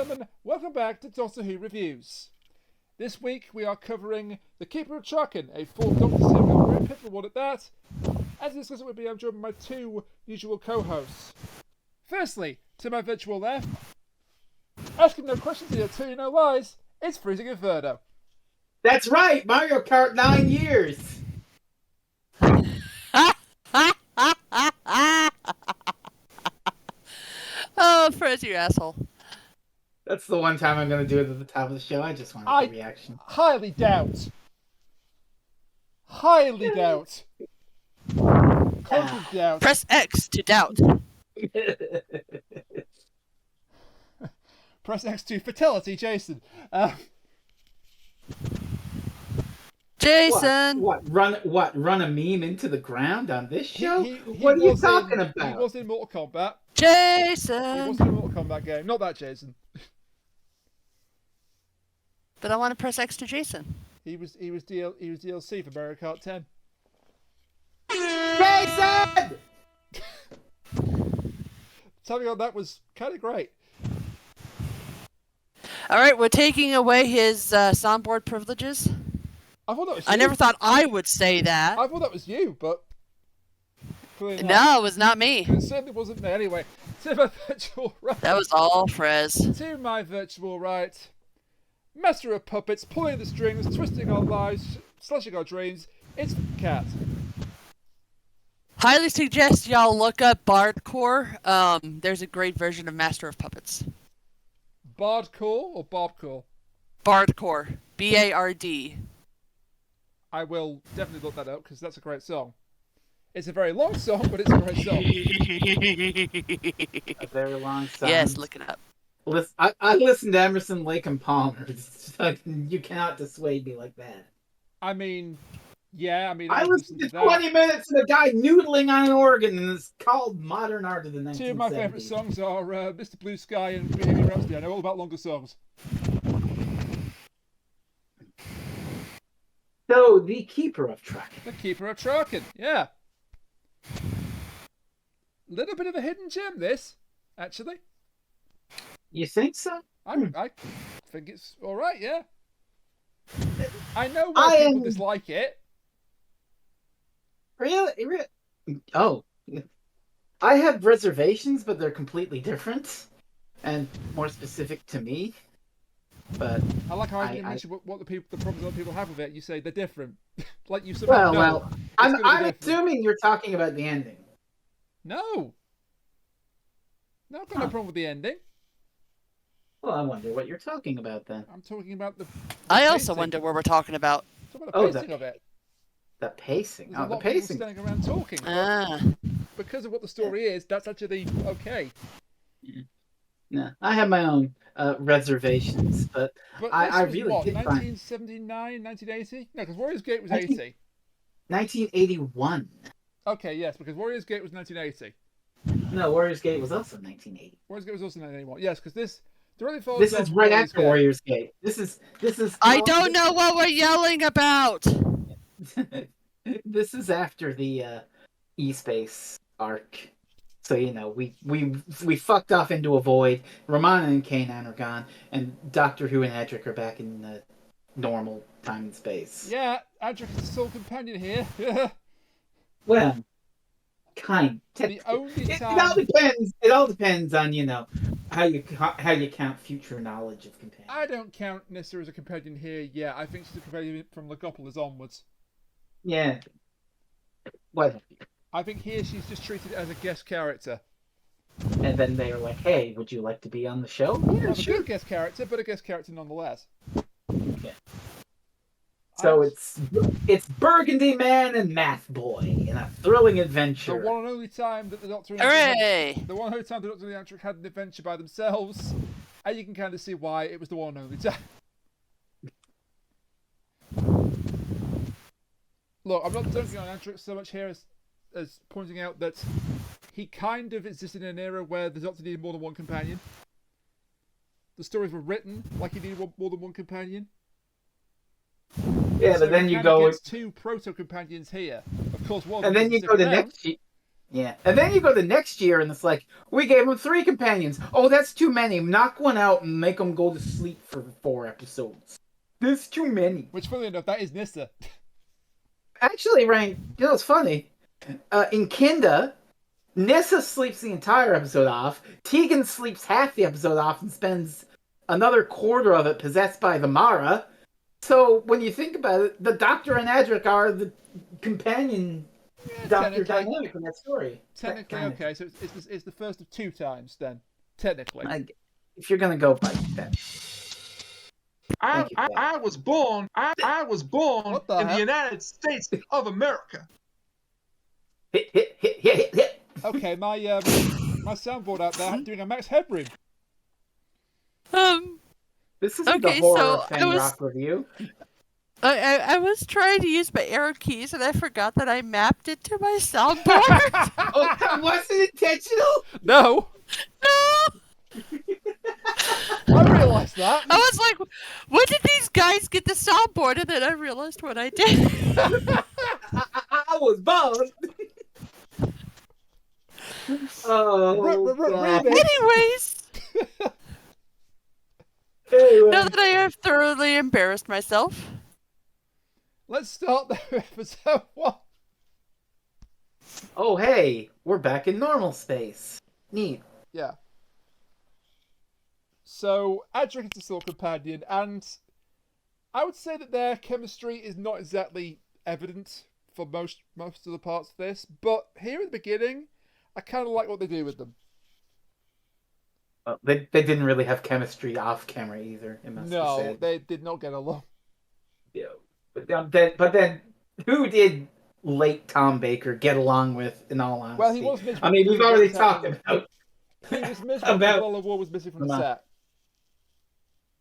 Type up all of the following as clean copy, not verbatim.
gentlemen, welcome back to Doctor Who Reviews. This week we are covering The Keeper of Traken, a fourth Doctor series, a very pivotal one at that. As to discuss it with me, I'm joined by my two usual co-hosts. Firstly, to my virtual left, asking no questions here, telling you no lies, it's Freezing Inferno. That's right, Mario Kart 9 years. Oh, Frizz, you asshole. That's the one time I'm going to do it at the top of the show. I just wanted the reaction. Highly doubt. Highly doubt. Conscious doubt. Press X to doubt. Press X to fatality, Jason. Jason! Run a meme into the ground on this show? What are you talking about? He was in Mortal Kombat. Jason! He was in a Mortal Kombat game. Not that Jason. But I want to press X to Jason. He was DLC for Mario Kart 10. Jason! Telling on that was kind of great. Alright, we're taking away his soundboard privileges. I thought that was you. I never thought I would say that. I thought that was you, but... No, it was not me. It certainly wasn't me. Anyway, to my virtual right. That was all Frez. To my virtual right. Master of puppets, pulling the strings, twisting our lives, slashing our dreams. It's Cat. Highly suggest y'all look up Bardcore. There's a great version of Master of Puppets. Bardcore or Bobcore? Bardcore. B-A-R-D. I will definitely look that up because that's a great song. It's a very long song, but it's a great song. A very long song. Yes, look it up. I listened to Emerson, Lake and Palmer. You cannot dissuade me like that. I mean, yeah, I listened to 20 minutes of a guy noodling on an organ, and it's called Modern Art of the 1970s. Two of my favourite songs are Mr. Blue Sky and Bohemian Rhapsody. I know all about longer songs. So, The Keeper of Traken. The Keeper of Traken, yeah. Little bit of a hidden gem, this, actually. You think so? I think it's all right, yeah. I know why people dislike it. Really? Oh. I have reservations, but they're completely different and more specific to me. But I like how I didn't mention what the problems other people have with it. You say they're different. Like you somehow know. Well, I'm assuming you're talking about the ending. No, I've got no problem with the ending. Well, I wonder what you're talking about then. I'm talking about the I also wonder what we're talking about. I'm talking about the pacing of it. The pacing. There's a lot the of people pacing. standing around talking. Ah. Because of what the story is, that's actually okay. No, I have my own reservations, but I really what, did 1979, 1980? No, because Warriors Gate was 80. 1981. Okay, yes, because Warriors Gate was 1980. No, Warriors Gate was also 1980. Warriors Gate was also 1981. Yes, because this is right after Warriors Gate. This is. I don't know what we're yelling about. This is after the E-Space arc. So, we fucked off into a void. Romana and Kanan are gone, and Doctor Who and Adric are back in the normal time and space. Yeah, Adric is the sole companion here. Well, kind. The only time... It all depends on, how you count future knowledge of companions. I don't count Nissa as a companion here yet. I think she's a companion from Logopolis onwards. Yeah. What? I think here she's just treated as a guest character. And then they were like, hey, would you like to be on the show? Yeah, a good guest character, but a guest character nonetheless. Okay. So it's Burgundy Man and Math Boy in a thrilling adventure. The one and only time that the Doctor and Adric had an adventure by themselves. And you can kind of see why it was the one and only time. Look, I'm not dunking on Adric so much here as pointing out that he kind of existed in an era where the Doctor needed more than one companion. The stories were written like he needed more than one companion. Yeah, so but then you go with two proto companions here. Of course, one. And then you go to next. Yeah. And then you go the next year and it's like, we gave him 3 companions. Oh, that's too many. Knock one out and make them go to sleep for 4 episodes. There's too many. Which, funnily enough, that is Nissa. Actually, Ryan, you know what's funny? In Kinda, Nissa sleeps the entire episode off. Tegan sleeps half the episode off and spends another quarter of it possessed by the Mara. So when you think about it, the Doctor and Adric are the companion Doctor dynamic in that story. Technically, okay. So it's the first of 2 times then. Technically, if you're gonna go by that. I was born in the United States of America. Hit. Okay, my soundboard out there doing a max headroom. This isn't Okay, the horror so of Fan Rock review. I was trying to use my arrow keys and I forgot that I mapped it to my soundboard. Oh, that wasn't intentional? No, No! I realised that. I was like, when did these guys get the soundboard? And then I realized what I did. I was born. Oh, God. Anyways, Anyway. now that I have thoroughly embarrassed myself, Let's start the episode 1. Oh, hey, we're back in normal space. Neat. Yeah. So, Adric is a sort of companion, and I would say that their chemistry is not exactly evident for most of the parts of this, but here at the beginning, I kind of like what they do with them. Well, they didn't really have chemistry off camera either. It must be No, said. they did not get along. Yeah. But then, who did late Tom Baker get along with? In all honesty, Well, he was miserable. I mean, we've already talked about He was miserable because Lola War was missing from the set.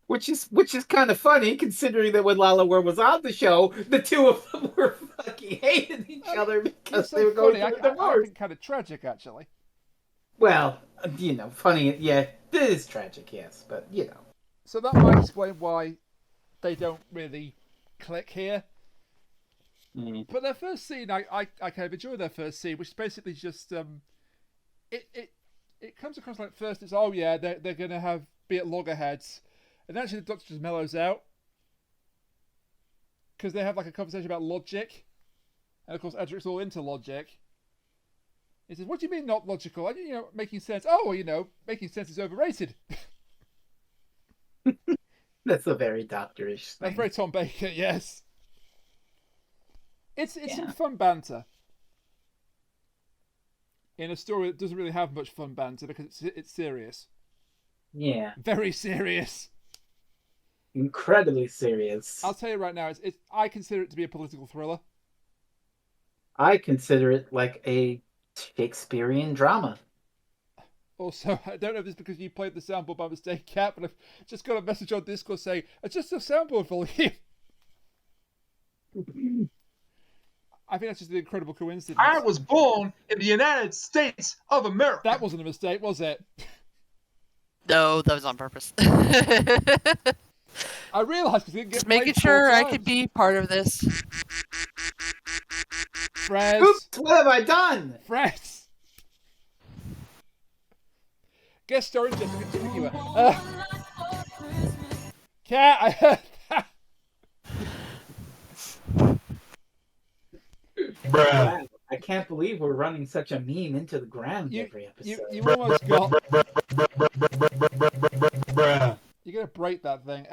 which is kind of funny considering that when Lala War was on the show, the two of them were fucking hating each other because they were going through a I divorce. think kind of tragic, actually. Well, funny, yeah, it is tragic, yes, but So that might explain why they don't really click here. But their first scene, I kind of enjoy their first scene, which is basically just it comes across like first it's they're gonna be at loggerheads, and actually the Doctor just mellows out because they have like a conversation about logic, and of course Adric's all into logic. He says, "What do you mean not logical? Making sense. Oh, making sense is overrated." That's a very doctorish thing. That's very Tom Baker, yes. It's some fun banter in a story that doesn't really have much fun banter because it's serious. Yeah. Very serious. Incredibly serious. I'll tell you right now, I consider it to be a political thriller. I consider it like a Shakespearean drama. Also, I don't know if it's because you played the soundboard by mistake, Kat, but I've just got a message on Discord saying, adjust the soundboard volume. I think that's just an incredible coincidence. I was born in the United States of America. That wasn't a mistake, was it? no, that was on purpose. I realised because it didn't get Just making played sure 4 I times. could be part of this. Frez. Oops, what have I done? Frez. Guest star in Jessica Junior. Kat, I heard that. Bruh. Wow, I can't believe we're running such a meme into the ground every episode. You almost got. Bruh. You're gonna break that thing.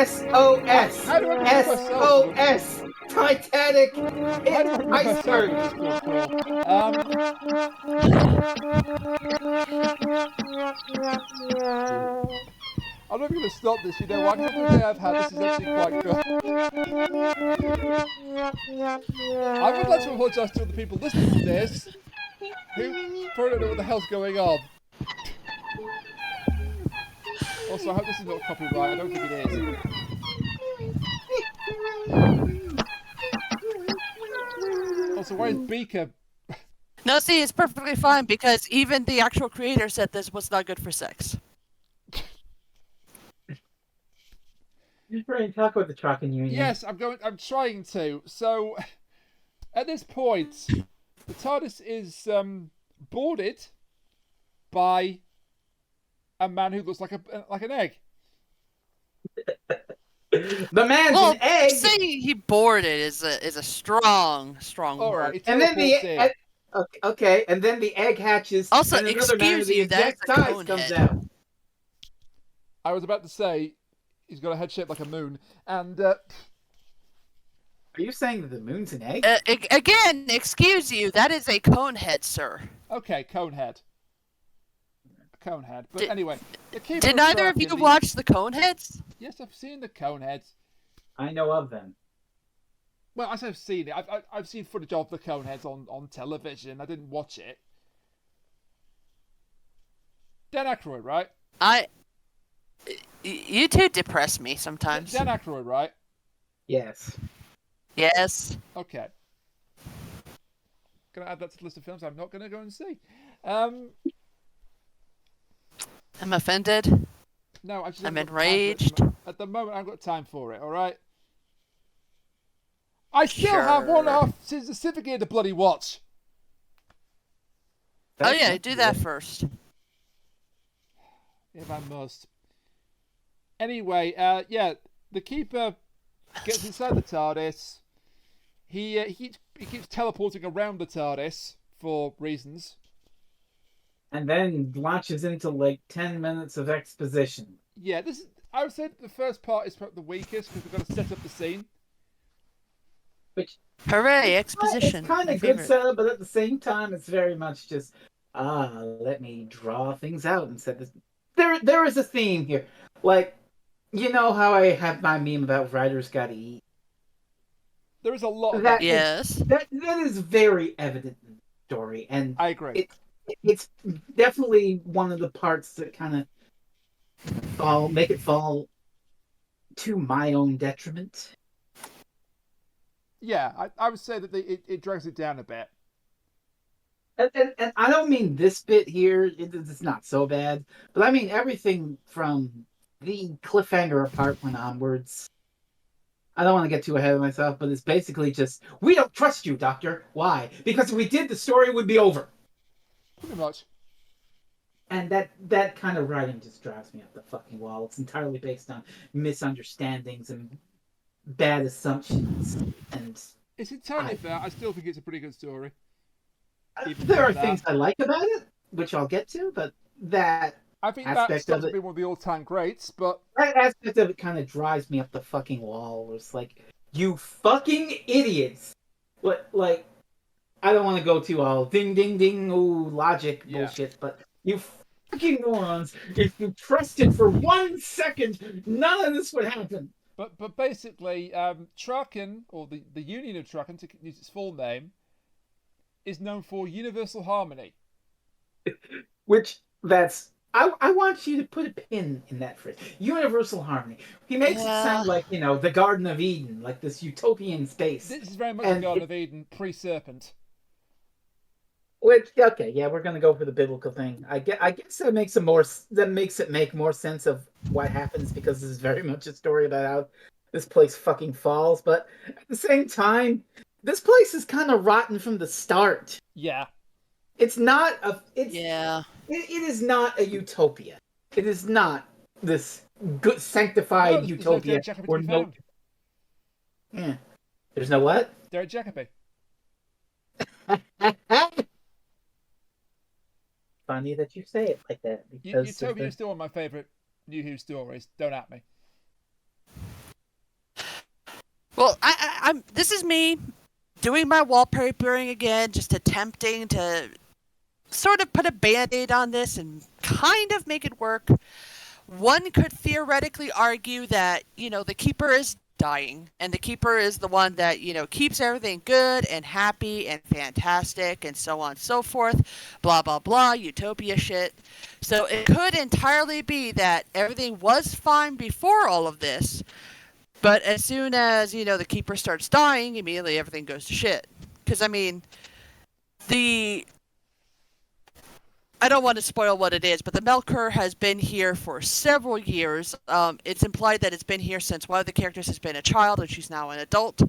SOS! How do I remember SOS! Titanic! Hit iceberg! I'm not going to stop this, why? Because every day I've had this is actually quite good. I would like to apologise to all the people listening to this who probably don't know what the hell's going on. Also, I hope this is not copyright. I don't think it is. Also, why is Beaker... No, see, it's perfectly fine because even the actual creator said this was not good for sex. Right, talk about the Traken Union. Yes, I'm trying to. So, at this point, the TARDIS is boarded by a man who looks like an egg. The man's an egg. Saying he boarded is a strong All word. right, And then and then the egg hatches. Also, and another man of the exact size comes out. I was about to say he's got a head shaped like a moon, and Are you saying that the moon's an egg? Again, excuse you. That is a cone head, sir. Okay, Conehead. But anyway, the Keeper Did of neither of Traken, you watch the Coneheads? Yes, I've seen the Coneheads. I know of them. Well, I say I've seen it. I've seen footage of the Coneheads on television. I didn't watch it. Dan Aykroyd, right? You two depress me sometimes. Dan Aykroyd, right? Yes. Yes. Okay. Gonna add that to the list of films I'm not gonna go and see. I'm offended. No, I'm enraged. At the moment, I've got time for it. All right. I still have 1.5 seasons of Civic Gear to bloody watch. Oh yeah, do that first. If I must. Anyway, the Keeper gets inside the TARDIS. He keeps teleporting around the TARDIS for reasons. And then launches into like 10 minutes of exposition. Yeah, I would say the first part is probably the weakest because we've got to set up the scene. Which hooray, exposition. It's kind of good setup, but at the same time, it's very much just let me draw things out and set this. There is a theme here, like you know how I have my meme about writers gotta eat. There is a lot of that. Yes. That is very evident in the story, and I agree. It's definitely one of the parts that kind of make it fall to my own detriment. Yeah, I would say that it drags it down a bit. And I don't mean this bit here, it's not so bad, but I mean everything from the cliffhanger apartment onwards. I don't want to get too ahead of myself, but it's basically just, we don't trust you, Doctor. Why? Because if we did, the story would be over. Pretty much. And that kind of writing just drives me up the fucking wall. It's entirely based on misunderstandings and bad assumptions. And it's entirely fair. I still think it's a pretty good story. There are things I like about it, which I'll get to, but I think that starts to be one of the all-time greats, but that aspect of it kind of drives me up the fucking wall. It's like, you fucking idiots! Like, I don't want to go to all ding ding ding logic bullshit, but you fucking morons! If you trusted for 1 second, none of this would happen. But basically, Traken, or the Union of Traken, to use its full name, is known for universal harmony. Which I want you to put a pin in that phrase. Universal harmony. He makes it sound like, the Garden of Eden, like this utopian space. This is very much the Garden of Eden pre-serpent. Which, okay, yeah, we're gonna go for the biblical thing. I guess that makes it make more sense of what happens, because this is very much a story about how this place fucking falls. But at the same time, this place is kind of rotten from the start. Yeah. It's not It is not a utopia. It is not this good sanctified utopia. Or no. Yeah. There's no what? Derek Jacobi. Funny that you say it like that. Because Utopia is still one of my favourite New Who stories. Don't at me. Well, I'm. This is me doing my wallpapering again, just attempting to sort of put a band-aid on this and kind of make it work. One could theoretically argue that, the Keeper is dying, and the Keeper is the one that, keeps everything good and happy and fantastic and so on and so forth, blah, blah, blah, utopia shit. So it could entirely be that everything was fine before all of this, but as soon as, the Keeper starts dying, immediately everything goes to shit. Because, the I don't want to spoil what it is, but the Melkur has been here for several years. It's implied that it's been here since one of the characters has been a child and she's now an adult.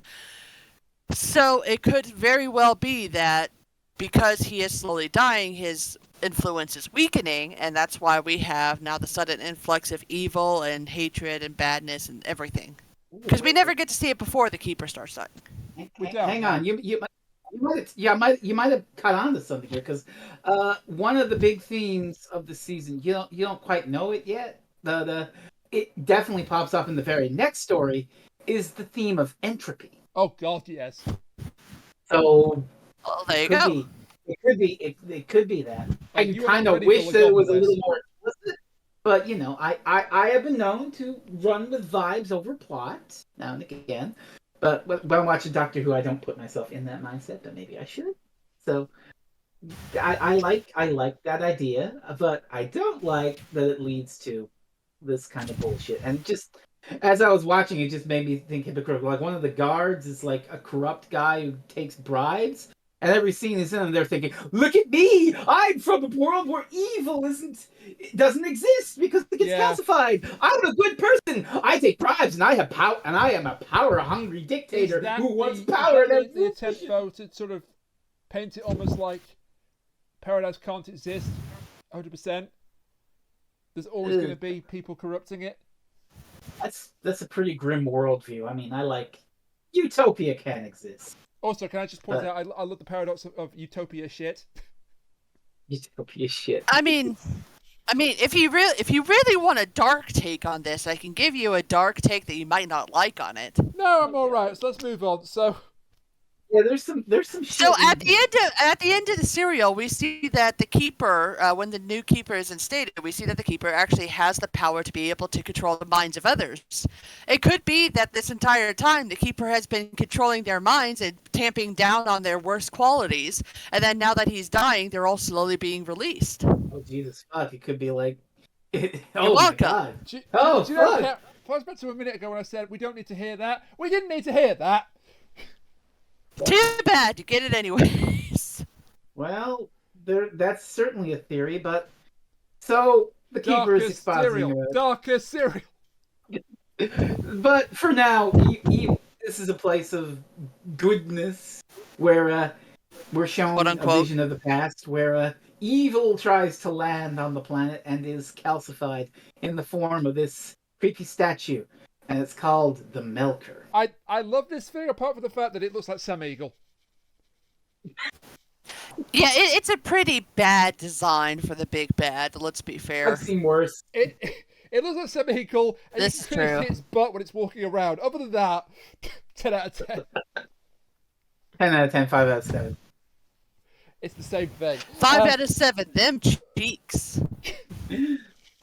So it could very well be that because he is slowly dying, his influence is weakening, and that's why we have now the sudden influx of evil and hatred and badness and everything. Because we never get to see it before the Keeper starts dying. Hang on, you might have caught on to something here, because one of the big themes of the season, you don't quite know it yet. It definitely pops up in the very next story, is the theme of entropy. Oh God, yes. So, well, there you go. It could be that. Oh, I kind of wish that it was a little more explicit, but I have been known to run with vibes over plot now and again. But when I'm watching Doctor Who, I don't put myself in that mindset, but maybe I should. So I like that idea, but I don't like that it leads to this kind of bullshit. And just as I was watching, it just made me think hypocritical. Like one of the guards is like a corrupt guy who takes bribes, and every scene is in, and they're thinking, "Look at me! I'm from a world where evil doesn't exist because it gets calcified. I'm a good person. I take bribes, and I have power, and I am a power-hungry dictator who wants power." And the attempt, though, to sort of paint it almost like paradise can't exist 100%. There's always going to be people corrupting it. That's a pretty grim worldview. I mean, I like utopia can exist. Also, can I just point out, I love the paradox of utopia shit. Utopia shit. I mean, if you really want a dark take on this, I can give you a dark take that you might not like on it. No, I'm all right. So let's move on. So. Yeah, there's some shit. So at the end of the serial, we see that the Keeper, when the new Keeper is instated, we see that the Keeper actually has the power to be able to control the minds of others. It could be that this entire time the Keeper has been controlling their minds and tamping down on their worst qualities, and then now that he's dying, they're all slowly being released. Oh Jesus fuck! It could be like. You're welcome. Do you know, I was back to a minute ago when I said we don't need to hear that. We didn't need to hear that. Too bad, you get it anyways. Well, that's certainly a theory, but so the Keeper is expositing it. Darker cereal. But for now, this is a place of goodness where we're shown a vision of the past where evil tries to land on the planet and is calcified in the form of this creepy statue. And it's called the Melkur. I love this thing, apart from the fact that it looks like Sam Eagle. Yeah, it's a pretty bad design for the big bad, let's be fair. I've seen worse. It looks like Sam Eagle, and this you is can true. see its butt when it's walking around. Other than that, 10 out of 10. 10 out of 10, 5 out of 7. It's the same thing. 5 out of 7, them cheeks.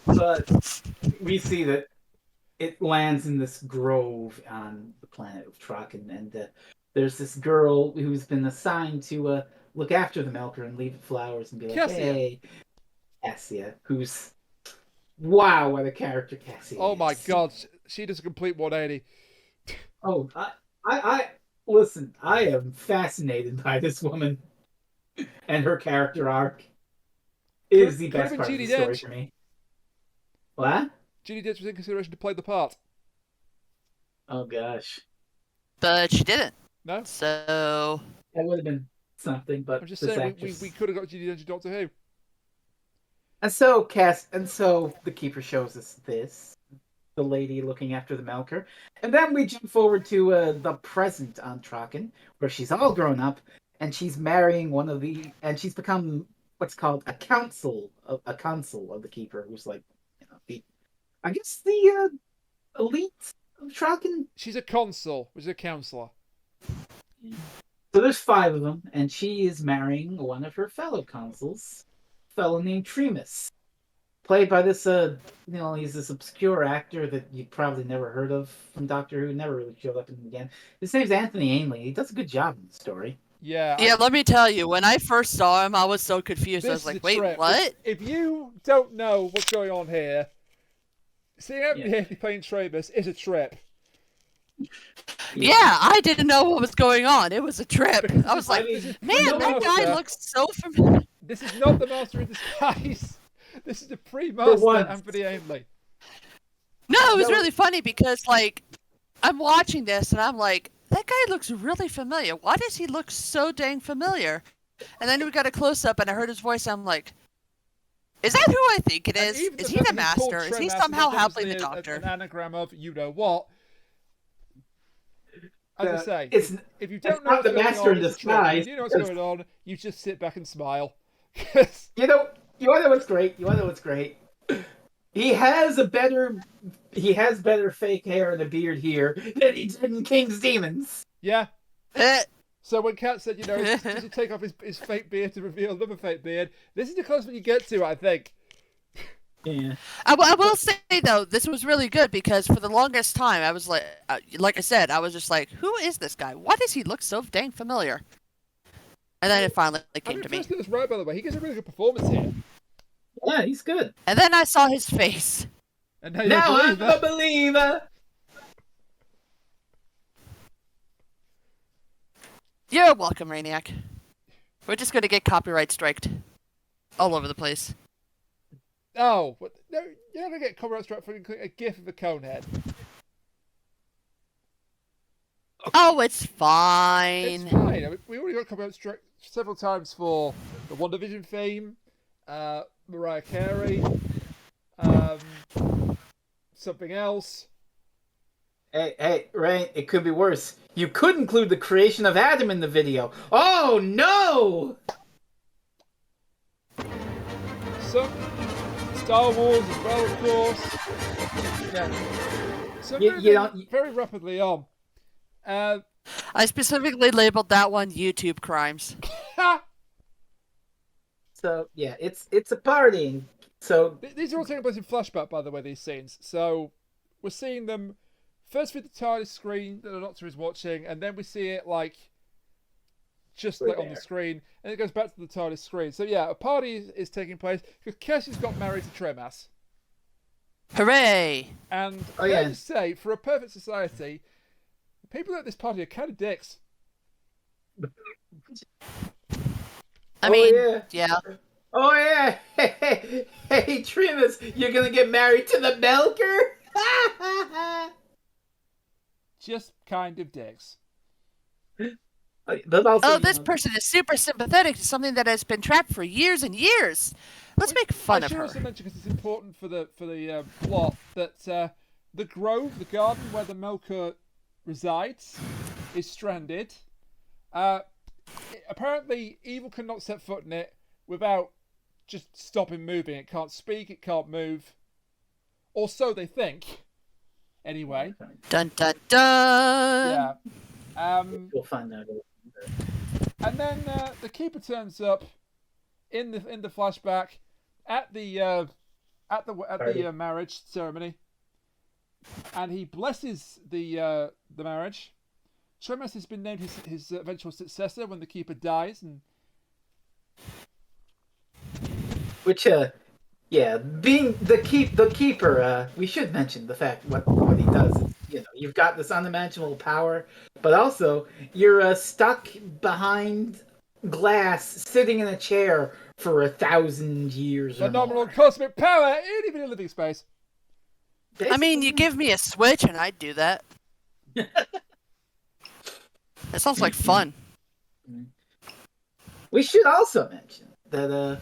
But we see that it lands in this grove on the planet of Traken, and there's this girl who's been assigned to look after the Melkur and leave it flowers and be like, "Hey, Cassia," who's what a character Cassia. Oh my God, she does a complete 180. Oh, I listen. I am fascinated by this woman, and her character arc is the best part of the story for me. What? Judi Dench was in consideration to play the part. Oh gosh. But she didn't. No? So that would have been something, but I'm just saying we could have got Judi Dench in Doctor Who. And so the Keeper shows us the lady looking after the Melkur. And then we jump forward to the present on Traken, where she's all grown up and she's marrying and she's become what's called a consul of the Keeper, who's like, I guess the elite of Traken. She's a consul, which is a counsellor. So there's 5 of them, and she is marrying one of her fellow consuls, a fellow named Tremus, played by this, he's this obscure actor that you probably never heard of from Doctor Who, never really showed up in it again. His name's Anthony Ainley. He does a good job in the story. Yeah. Let me tell you, when I first saw him, I was so confused. I was like, wait, what? If you don't know what's going on here, seeing Anthony Ainley playing Tremus is a trip. Yeah, I didn't know what was going on. It was a trip. I was like, man, that guy looks so familiar. This is not the Master in Disguise. This is the pre-Master Anthony Ainley. No, it was really funny because, like, I'm watching this and I'm like, that guy looks really familiar. Why does he look so dang familiar? And then we got a close-up and I heard his voice and I'm like, is that who I think it is? Is he the Master? Is he somehow happily the Doctor? An anagram of you-know-what. As I say, if you don't know what's going on, if you know what's going on, you just sit back and smile. You know what's great? You wanna know what's great? He has better fake hair and a beard here than he did in King's Demons. Yeah. So when Kat said, does he take off his fake beard to reveal another fake beard? This is the closest you get to, I think. Yeah. I will say though, this was really good because for the longest time I was like I said, I was just like, who is this guy? Why does he look so dang familiar? And then it finally came to me. Frezno was right, by the way. He gives a really good performance here. Yeah, he's good. And then I saw his face. And now I'm a believer. You're welcome, Rainiac. We're just going to get copyright striked all over the place. Oh, no, you're not going to get copyright strike for a gif of a cone head. Oh, it's fine. It's fine. I mean, we already got copyright strike several times for the WandaVision theme, Mariah Carey, something else. Hey, Rain, it could be worse. You could include the creation of Adam in the video. Oh, no! Some Star Wars as well, of course. Yeah. So very rapidly on. I specifically labeled that one YouTube crimes. So, yeah, it's a party. So these are all taking place in flashback, by the way, these scenes. So we're seeing them first through the TARDIS screen that the Doctor is watching, and then we see it just on the screen, and it goes back to the TARDIS screen. So yeah, a party is taking place because Cassie's got married to Tremas. Hooray! And I have to say, for a perfect society, people at this party are kind of dicks. I mean, yeah. Oh yeah! Hey, Tremas, you're gonna get married to the Melker? Just kind of dicks. This person is super sympathetic to something that has been trapped for years and years. Let's make fun of her. I should also mention, because it's important for the plot, that the grove, the garden where the Melker resides, is stranded. Apparently, evil cannot set foot in it without just stopping moving. It can't speak, it can't move. Or so they think. Anyway. Dun dun dun! Yeah. We'll find out. And then the Keeper turns up in the flashback at the marriage ceremony, and he blesses the marriage. Tremas has been named his eventual successor when the Keeper dies, and being the Keeper, we should mention the fact what he does. You've got this unimaginable power, but also you're stuck behind glass, sitting in a chair for 1,000 years. Phenomenal cosmic power, even in living space. I mean, you give me a switch and I'd do that. That sounds like fun. We should also mention that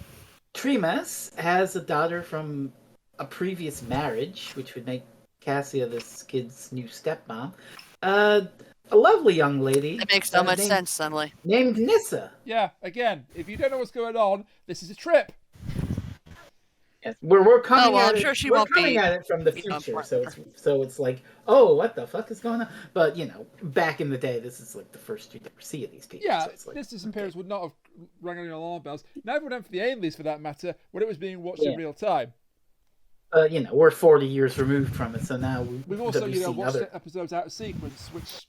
Tremas has a daughter from a previous marriage, which would make Cassia this kid's new stepmom. A lovely young lady. It makes so much sense suddenly. Named Nissa. Yeah, again, if you don't know what's going on, this is a trip. Yes, we're coming well, at I'm it. sure she we're won't coming be, at it from the future, so it's like, oh, what the fuck is going on? But back in the day, this is like the first you ever see of these people. Yeah, so it's like, distant parents would not have rang any alarm bells. Neither would have for the Ainleys, for that matter, when it was being watched in real time. We're 40 years removed from it, so now we've also, watched episodes out of sequence, which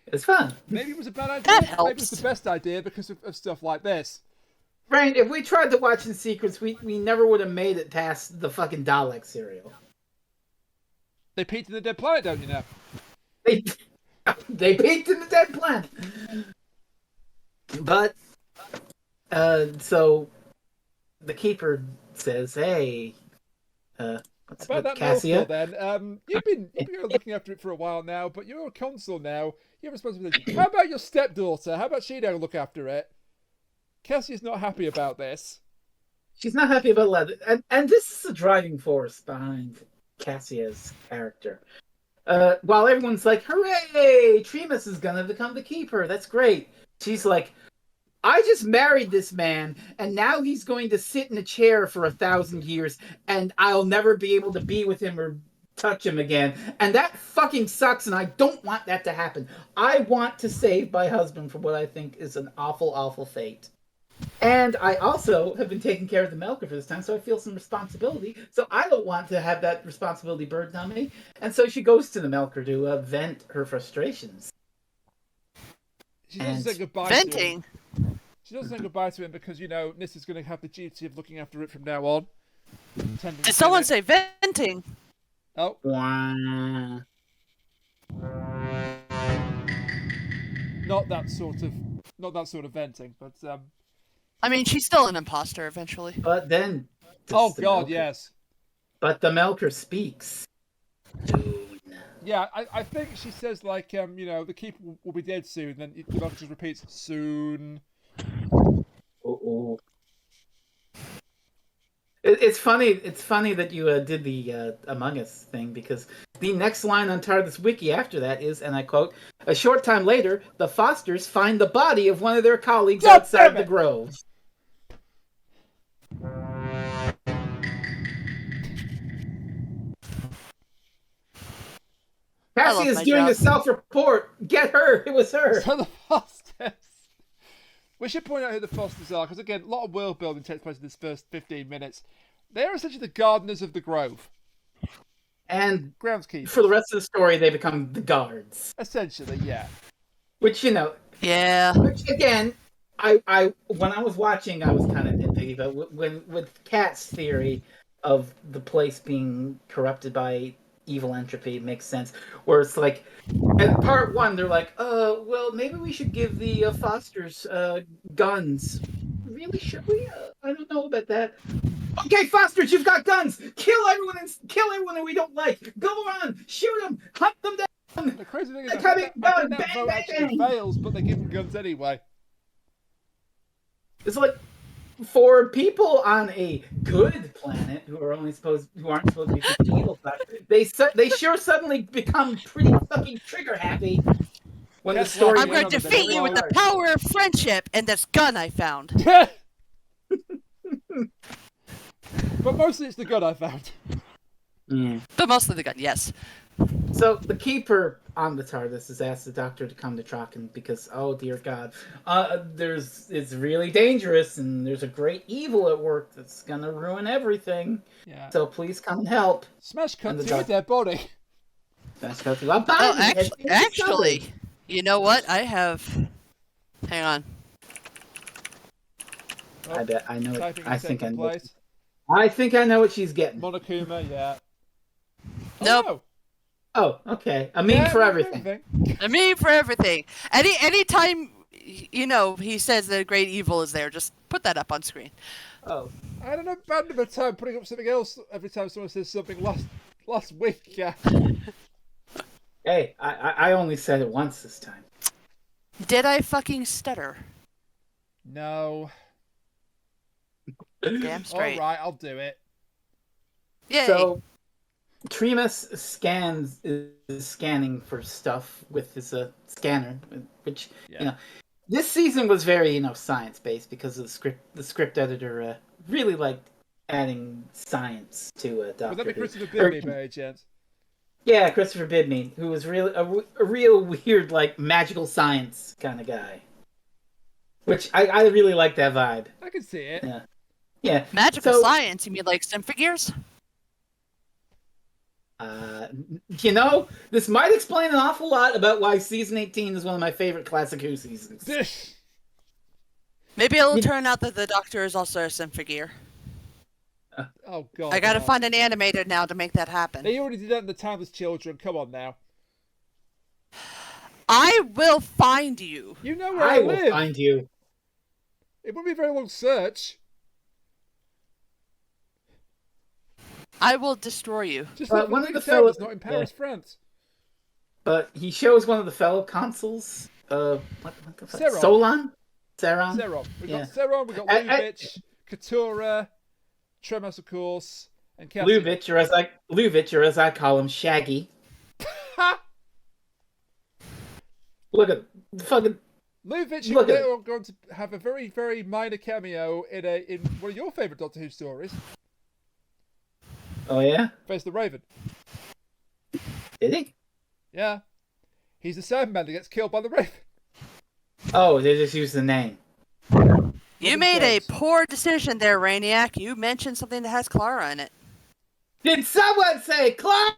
it's fun. Maybe it was a bad idea. That helps. Maybe it was the best idea because of stuff like this. Right, if we tried to watch in sequence, we never would have made it past the fucking Dalek serial. They peaked in the Dead Planet, don't you know? They peaked in the Dead Planet. But So the keeper says, "Hey, what's About that Cassia?" milk, then. You've been looking after it for a while now, but you're a consul now. You have responsibility. How about your stepdaughter? How about she now look after it? Cassia's not happy about this. She's not happy about leather, and this is the driving force behind Cassia's character. While everyone's like, "Hooray! Tremus is gonna become the keeper. That's great." She's like, "I just married this man, and now he's going to sit in a chair for 1,000 years, and I'll never be able to be with him or touch him again. And that fucking sucks, and I don't want that to happen. I want to save my husband from what I think is an awful, awful fate. And I also have been taking care of the Melker for this time, so I feel some responsibility. So I don't want to have that responsibility burden on me." And so she goes to the Melker to vent her frustrations. She doesn't say goodbye venting. to him. She doesn't say goodbye to him because, Nissa's going to have the duty of looking after it from now on. Did someone say venting? Oh. Wah. Not that sort of venting, but I mean, she's still an imposter eventually. But then... Oh God, Melker. yes. But the Melker speaks. Yeah, I think she says, like, the keeper will be dead soon. Then the Melker just repeats, soon. Uh-oh. It's funny that you did the Among Us thing, because the next line on TARDIS Wiki after that is, and I quote, "A short time later, the Fosters find the body of one of their colleagues outside the grove." Cassie is doing the self-report. Get her. It was her. So the Fosters. We should point out who the Fosters are, because again, a lot of world building takes place in this first 15 minutes. They're essentially the gardeners of the grove. And groundskeepers. For the rest of the story, they become the guards. Essentially, yeah. Which, Yeah. Which, again, I when I was watching, I was kind of nitpicky, but with Kat's theory of the place being corrupted by evil entropy, it makes sense. Where it's like, at part one, they're like, well, maybe we should give the Fosters guns. Really, should we? I don't know about that. Okay, Fosters, you've got guns. Kill everyone that we don't like. Go on, shoot them, hunt them down. The crazy thing is, I think that vote actually fails, but they give them guns anyway. It's like, for people on a good planet who aren't supposed to be the evil side, they sure suddenly become pretty fucking trigger happy when the story. I'm going to defeat you with the power of friendship and this gun I found. But mostly it's the gun I found. Yeah. But mostly the gun, yes. So the keeper on the TARDIS has asked the Doctor to come to Traken because, oh dear God, it's really dangerous and there's a great evil at work that's gonna ruin everything. Yeah. So please come and help. Smash cut to a dead body. Smash cut to a body. Actually, you know what? I have. Hang on. I bet I know. I think I know. Place. I think I know what she's getting. Monokuma, yeah. Nope. Oh, okay. A meme for everything. A meme for everything. Anytime, he says that a great evil is there, just put that up on screen. Oh. I don't know about time putting up something else every time someone says something last week, yeah. Hey, I only said it once this time. Did I fucking stutter? No. Damn straight. Alright, I'll do it. Yay. So, Tremus is scanning for stuff with his scanner, which, this season was very, science-based because of the script editor really liked adding science to Doctor Who. Would that be Christopher Bidney by any chance? Yeah, Christopher Bidney, who was really a real weird, like, magical science kind of guy. Which, I really like that vibe. I can see it. Yeah. Magical science? You mean like sim figures? This might explain an awful lot about why season 18 is one of my favorite Classic Who seasons. Maybe it'll turn out that the Doctor is also a sim figure. Oh God! I gotta find an animator now to make that happen. They already did that in the Timeless Children. Come on now. I will find you. You know where I live. Will find you. It wouldn't be a very long search. I will destroy you. Just like one of the fellows not in Paris, France. But he shows one of the fellow consuls. What the fuck? Seron. Solon? Seron? Seron. We got Yeah. Seron, we got Lubitsch, Katura, Tremas, of course, and Cassie. Lubitsch, or as I call him, Shaggy. Look at fucking. Lubitsch is later going to have a very, very minor cameo in one of your favourite Doctor Who stories. Oh yeah? Face the Raven. Did he? Yeah. He's the Sandman that gets killed by the Raven. Oh, they just used the name. You made a poor decision there, Rainiac. You mentioned something that has Clara in it. Did someone say Clara?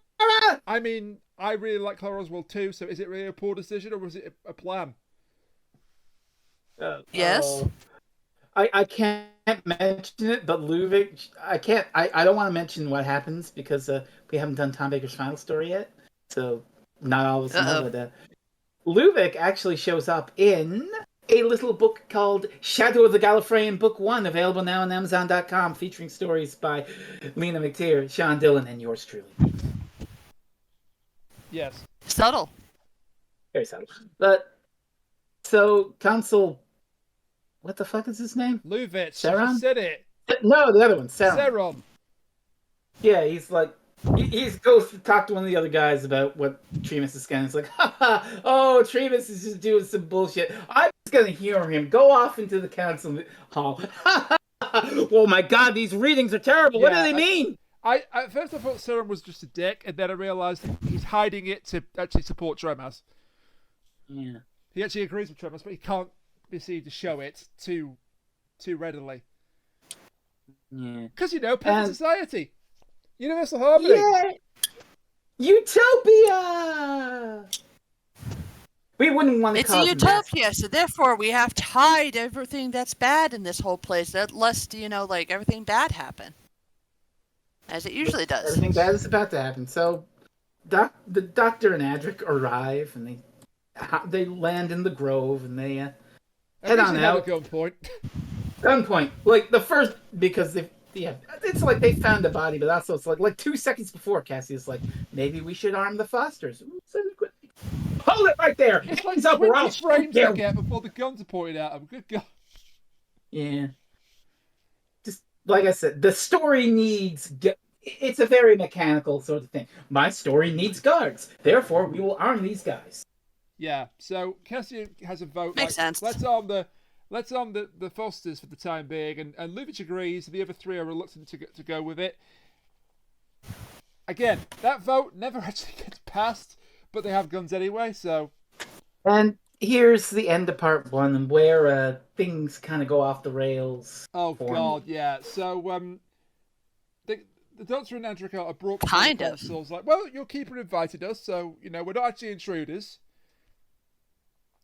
I mean, I really like Clara Oswald too, so is it really a poor decision or was it a plan? Yes. I can't mention it, but Luvic, I don't want to mention what happens because we haven't done Tom Baker's final story yet, so not all of us know that. Luvic actually shows up in a little book called Shadow of the Gallifreyan Book 1, available now on Amazon.com, featuring stories by Lena McTeer, Sean Dillon, and yours truly. Yes. Subtle. Very subtle. But, so, Consul... What the fuck is his name? Lubitsch. Seron? I just said it. No, the other one, Seron. Seron. Yeah, he's like... He goes to talk to one of the other guys about what Tremas is going. It's like, oh, Tremas is just doing some bullshit. I'm just going to hear him. Go off into the council hall. Oh my god, these readings are terrible. What do they mean? At first I thought Seron was just a dick, and then I realised he's hiding it to actually support Tremas. Yeah. He actually agrees with Tremas, but he can't be seen to show it too readily. Yeah. Because, perfect society. Universal harmony. Yeah. Utopia! We wouldn't want to It's a utopia, so therefore we have to hide everything that's bad in this whole place, lest, everything bad happen. As it usually does. Everything bad is about to happen. So, the Doctor and Adric arrive, and they land in the Grove, and they head on out. Gunpoint. Gunpoint. Like, the first, because it's like they found the body, but also it's like 2 seconds before, Cassie's like, maybe we should arm the Fosters. Hold it right there! It's like up 20 frames I get before the guns are pointed at him. Good God. Yeah. Just, like I said, the story needs... It's a very mechanical sort of thing. My story needs guards. Therefore, we will arm these guys. Yeah, so Cassie has a vote. Makes sense. Let's arm the Fosters for the time being, and Lubitsch agrees. The other three are reluctant to go with it. Again, that vote never actually gets passed, but they have guns anyway, so... And here's the end of part 1, where things kind of go off the rails. Oh, God, yeah. So, the Doctor and Adric are brought kind of. So I was like, well, your keeper invited us, so, we're not actually intruders.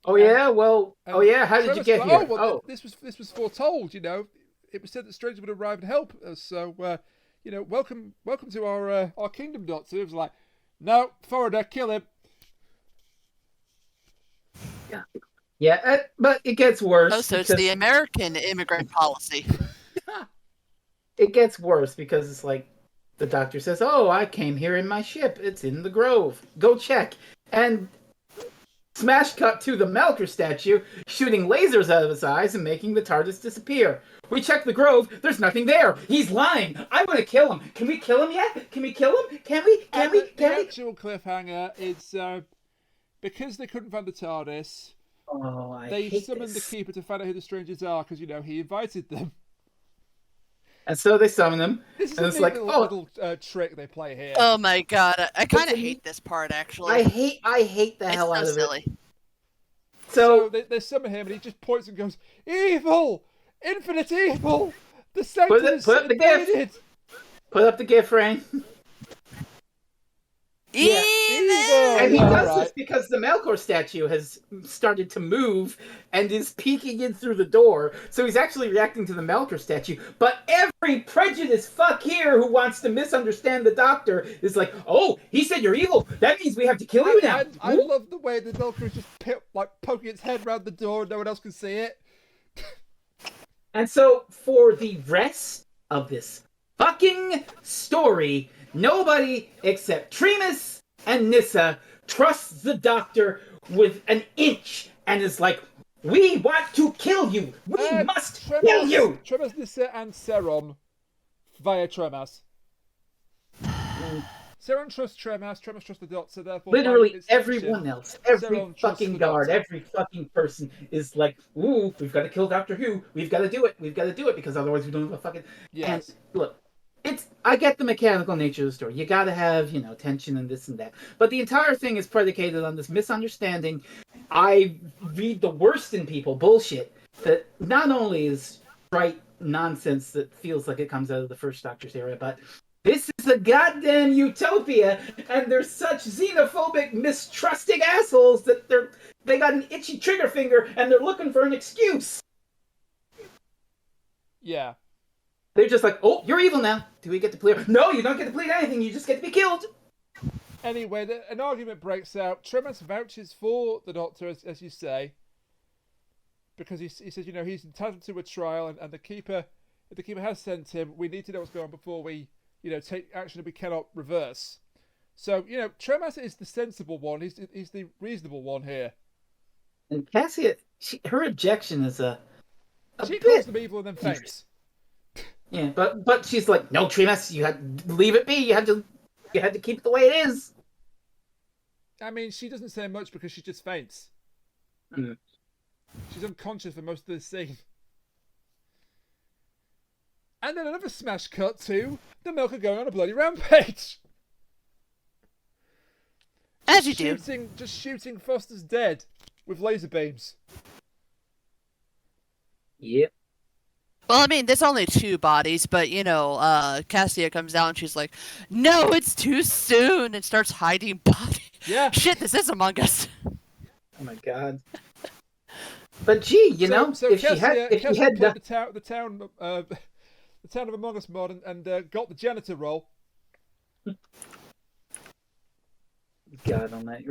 Oh, yeah? Well, how did you get here? This was foretold, It was said that strangers would arrive and help us, so, welcome to our kingdom, Doctor. It was like, no, foreigner, kill him. Yeah, but it gets worse. Oh, so it's the American immigrant policy. It gets worse because it's like the Doctor says, oh, I came here in my ship. It's in the Grove. Go check. And smash cut to the Melker statue, shooting lasers out of his eyes and making the TARDIS disappear. We check the Grove. There's nothing there. He's lying. I want to kill him. Can we kill him yet? Can we kill him? Can we? The actual cliffhanger is because they couldn't find the TARDIS. Oh, they summoned the Keeper to find out who the strangers are because he invited them. And so they summon him. This is and a it's little trick they play here. Oh my god, I kind of hate this part actually. I hate the hell out of silly. it. So they summon him and he just points and goes, "Evil, infinite evil. The Sanctum is invaded." Put up the gift, Rain. Evil! And he does this because the Melkor statue has started to move and is peeking in through the door. So he's actually reacting to the Melkor statue. But every prejudiced fuck here who wants to misunderstand the Doctor is like, oh, he said you're evil. That means we have to kill you now. I love the way the Melkor is just poking its head around the door and no one else can see it. And so, for the rest of this fucking story, nobody except Tremus and Nissa trusts the Doctor with an inch and is like, we want to kill you! We must kill you! Tremas, Nissa, and Seron via Tremas. Seron trusts Tremas trusts the Doctor, therefore... Literally everyone else, every fucking guard, every fucking person is like, ooh, we've got to kill Doctor Who. We've got to do it, because otherwise we don't have a fucking... Yes. And look, I get the mechanical nature of the story. You gotta have, tension and this and that. But the entire thing is predicated on this misunderstanding. I read the worst in people bullshit that not only is trite nonsense that feels like it comes out of the first Doctor's era, but this is a goddamn utopia, and they're such xenophobic, mistrusting assholes that they got an itchy trigger finger and they're looking for an excuse. Yeah. They're just like, oh, you're evil now. Do we get to plead? No, you don't get to plead anything. You just get to be killed. Anyway, an argument breaks out. Tremas vouches for the Doctor, as you say, because he says, he's entitled to a trial, and the Keeper, if the Keeper has sent him, we need to know what's going on before we, take action that we cannot reverse. So, Tremas is the sensible one. He's the reasonable one here. And Cassia, her objection is she calls them evil and then faints. Yeah, but she's like, no, Tremas, you had to leave it be. You had to keep it the way it is. I mean, she doesn't say much because she just faints. Mm. She's unconscious for most of the scene. And then another smash cut to the Milker going on a bloody rampage. As you do. Just shooting Foster's dead with laser beams. Yep. Well, I mean, there's only 2 bodies, but, Cassia comes out and she's like, no, it's too soon, and starts hiding bodies. Yeah. Shit, this is Among Us. Oh my god. But gee, so if Cassia, she had the town of Among Us mod and got the janitor role. God almighty.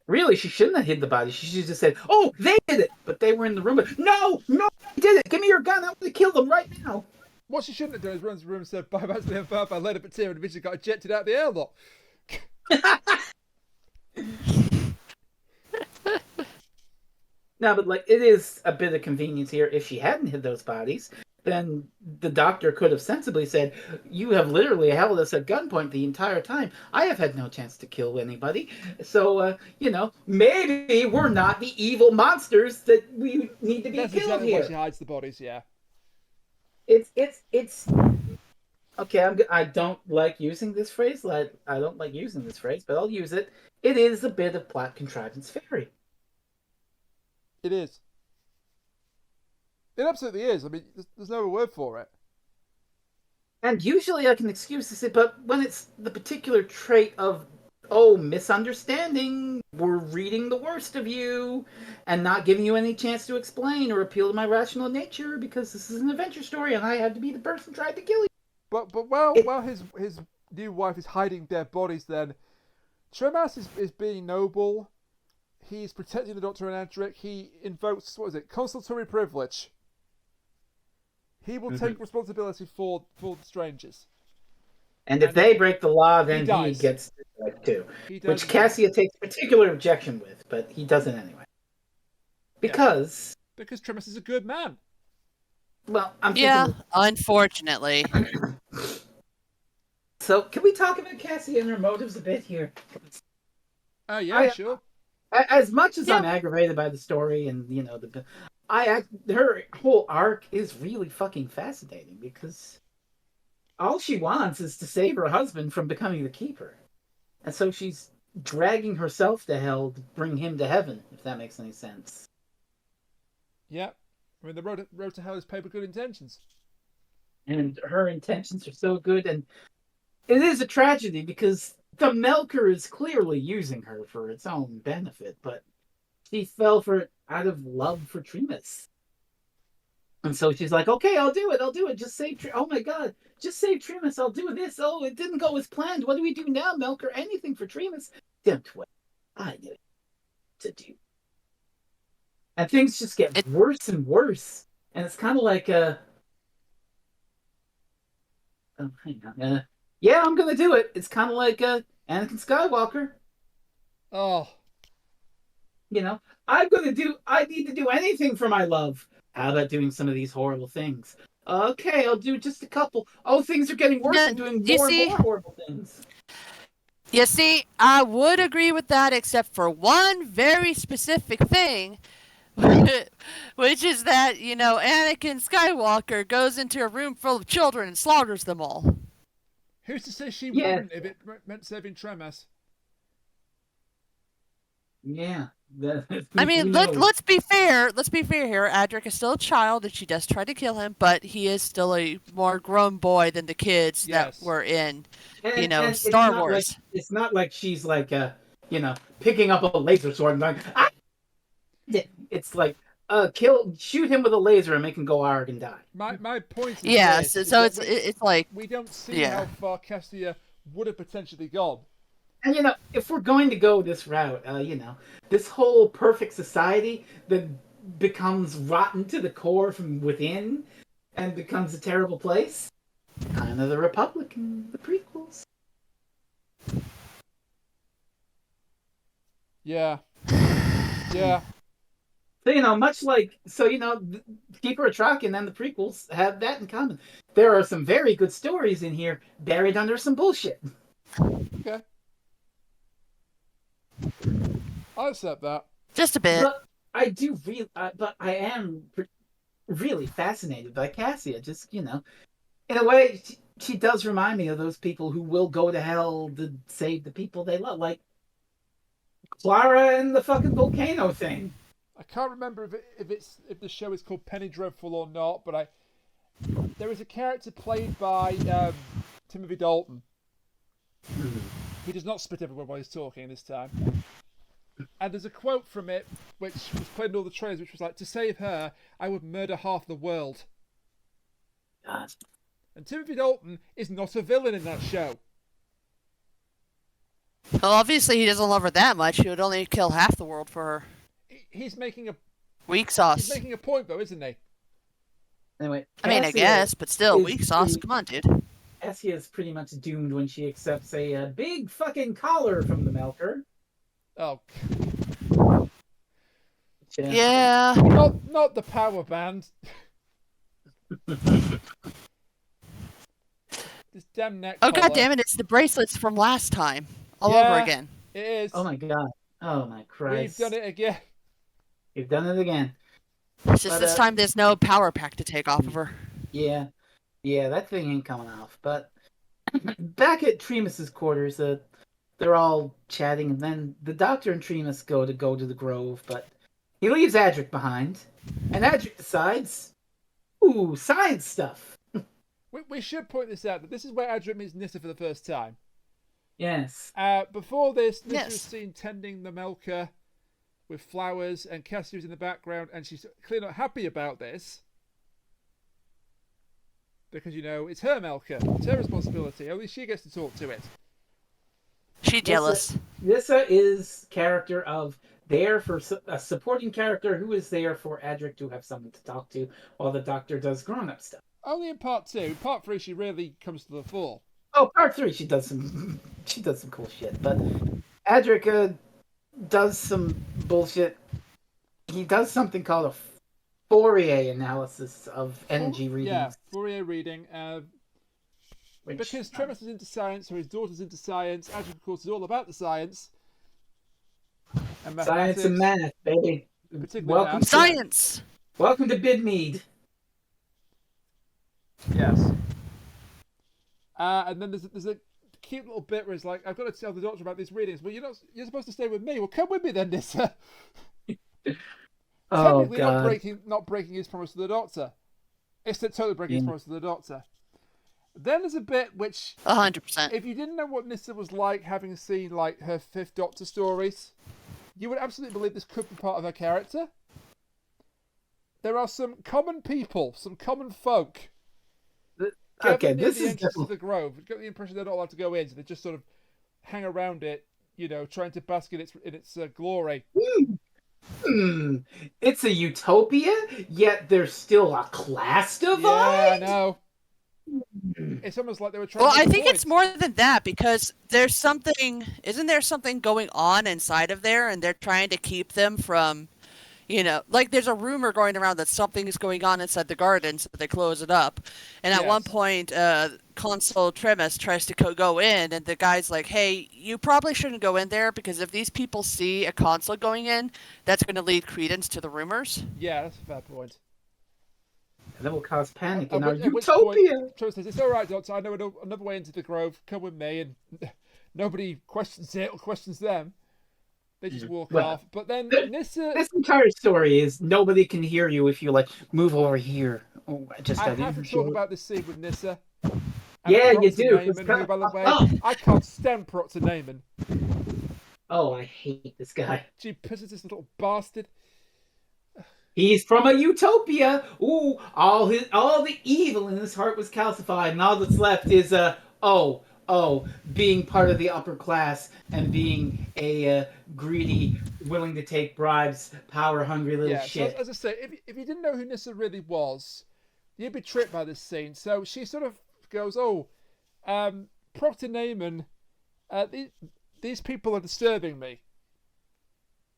Really, she shouldn't have hid the body. She should have just said, oh, they did it! But they were in the room. But no, they did it! Give me your gun! I want to kill them right now! What she shouldn't have done is run to the room and said, bye, Wesley and Bob, I led a tear and eventually got ejected out of the airlock. No, but it is a bit of convenience here. If she hadn't hid those bodies, then the Doctor could have sensibly said, you have literally held us at gunpoint the entire time. I have had no chance to kill anybody. So, maybe we're not the evil monsters that we need to be That's killed exactly here. Why she hides the bodies, yeah. It's okay, I don't like using this phrase. I don't like using this phrase, but I'll use it. It is a bit of plot contrivance fairy. It is. It absolutely is. I mean, there's no word for it. And usually I can excuse this, but when it's the particular trait of, misunderstanding, we're reading the worst of you, and not giving you any chance to explain or appeal to my rational nature, because this is an adventure story, and I had to be the person trying to kill you. But while his new wife is hiding dead bodies, then Tremas is being noble. He's protecting the Doctor and Adric. He invokes, consulatory privilege. He will take responsibility for the strangers. And if they break the law, then he gets it too. Which Cassia takes particular objection with, but he does it anyway. Because Tremas is a good man. Well, I'm thinking... Yeah, unfortunately. So, can we talk about Cassie and her motives a bit here? Sure. As much as I'm aggravated by the story and, her whole arc is really fucking fascinating because all she wants is to save her husband from becoming the Keeper. And so she's dragging herself to hell to bring him to heaven, if that makes any sense. Yeah. I mean, the road to hell is paved with good intentions. And her intentions are so good, and it is a tragedy because the Melker is clearly using her for its own benefit, but she fell for it out of love for Tremas. And so she's like, okay, I'll do it. Just save oh my god, just save Tremas, I'll do this. Oh, it didn't go as planned. What do we do now, Melker? Anything for Tremas? Don't wait. I knew to do. And things just get worse and worse. And it's kind of like hang on. Yeah, I'm gonna do it. It's kind of like Anakin Skywalker. Oh. You know, I need to do anything for my love. How about doing some of these horrible things? Okay, I'll do just a couple. Oh, things are getting worse. I'm doing more and more horrible things. You see, I would agree with that, except for one very specific thing, which is that, Anakin Skywalker goes into a room full of children and slaughters them all. Who's to say she wouldn't if it meant saving Tremas? Yeah. I mean, let's be fair. Let's be fair here. Adric is still a child, and she does try to kill him, but he is still a more grown boy than the kids that were in, and Star Wars. It's not like she's like, picking up a laser sword and going, ah! It's like, shoot him with a laser and make him go arg and die. My point is it's like we don't see how far Cassia would have potentially gone. And if we're going to go this route, this whole perfect society that becomes rotten to the core from within and becomes a terrible place, kind of the Republic in the prequels. Yeah. Yeah. So, much like, Keeper of Traken and the prequels have that in common. There are some very good stories in here buried under some bullshit. Okay. I'll accept that. Just a bit. But I am really fascinated by Cassia. Just, in a way, she does remind me of those people who will go to hell to save the people they love. Like Clara and the fucking volcano thing. I can't remember if the show is called Penny Dreadful or not, but there is a character played by Timothy Dalton. He does not spit everywhere while he's talking this time. And there's a quote from it, which was played in all the trailers, which was like, "To save her, I would murder half the world." God. And Timothy Dalton is not a villain in that show. Well, obviously he doesn't love her that much. He would only kill half the world for her. He's making a weak sauce. He's making a point, though, isn't he? Anyway, I guess, but still, weak sauce. Come on, dude. Cassia is pretty much doomed when she accepts a big fucking collar from the Melker. Oh. Yeah. Not the power band. This damn neck collar. God damn it! It's the bracelets from last time, all over again. It is. Oh my god. Oh my Christ. We've done it again. You've done it again. It's just this time there's no power pack to take off of her. Yeah, that thing ain't coming off. But back at Tremas's quarters, they're all chatting, and then the Doctor and Tremas go to the Grove, but he leaves Adric behind, and Adric decides, science stuff. We should point this out, that this is where Adric meets Nissa for the first time. Yes. Before this, Nissa was seen tending the Melker with flowers, and Cassie was in the background, and she's clearly not happy about this. Because, it's her Melker. It's her responsibility. Only she gets to talk to it. She's jealous. Nissa is character of there for a supporting character who is there for Adric to have someone to talk to while the Doctor does grown-up stuff. Only in part 2. In part 3, she really comes to the fore. Oh, part 3, she does some cool shit. But Adric does some bullshit. He does something called a Fourier analysis of energy readings. Yeah, Fourier reading. Because Tremas is into science, or his daughter's into science, Adric, of course, is all about the science. And science and math, baby. Welcome science! Welcome to Bidmead. Yes. And then there's a cute little bit where it's like, I've got to tell the Doctor about these readings. Well, you're supposed to stay with me. Well, come with me then, Nissa. Technically, God. Not breaking his promise to the Doctor. It's totally breaking his promise to the Doctor. Then there's a bit which 100%. If you didn't know what Nissa was like, having seen like her Fifth Doctor stories, you would absolutely believe this could be part of her character. There are some common people, some common folk. Okay, this the is entrance to the Grove. You get the impression they're not allowed to go in, so they just sort of hang around it, trying to bask in its glory. It's a utopia, yet there's still a class divide. Yeah, I know. It's almost like they were trying Well, to make I a think point. it's more than that because isn't there something going on inside of there and they're trying to keep them from, like there's a rumor going around that something is going on inside the garden, so they close it up. And at one Yes. point, Consul Trimus tries to go in, and the guy's like, hey, you probably shouldn't go in there because if these people see a consul going in, that's going to lead credence to the rumors. Yeah, that's a fair point. And that will cause panic At in our which point, utopia. Trevor says, "It's all right, Doctor. I know another way into the grove. Come with me." And nobody questions it or questions them. They just walk off. But then Nissa... This entire story is nobody can hear you if you, like, move over here. Oh, I have to talk about this scene with Nissa. Yeah, you Proctor do. Naaman, who, by the way, I can't stand Proctor Naaman. Oh, I hate this guy. Gee, pisses this little bastard. He's from a utopia. Ooh, all the evil in his heart was calcified, and all that's left is being part of the upper class and being a greedy, willing to take bribes, power-hungry little shit. So as I say, if you didn't know who Nissa really was, you'd be tricked by this scene. So she sort of goes, Proctor Naaman, these people are disturbing me.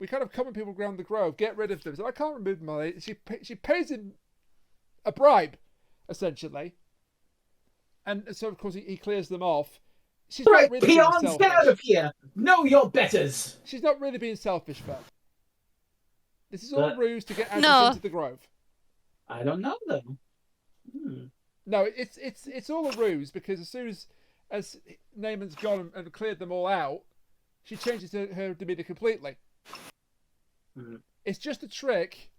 We kind of common people around the grove. Get rid of them. So I can't remove money. She pays him a bribe, essentially. And so, of course, he clears them off. She's right, not really being peons, selfish. get out of here! Know your betters! She's not really being selfish, though. This is all a ruse to get No. into the grove. I don't know, though. No, it's all a ruse, because as soon as Naaman's gone and cleared them all out, she changes her demeanor completely. It's just a trick.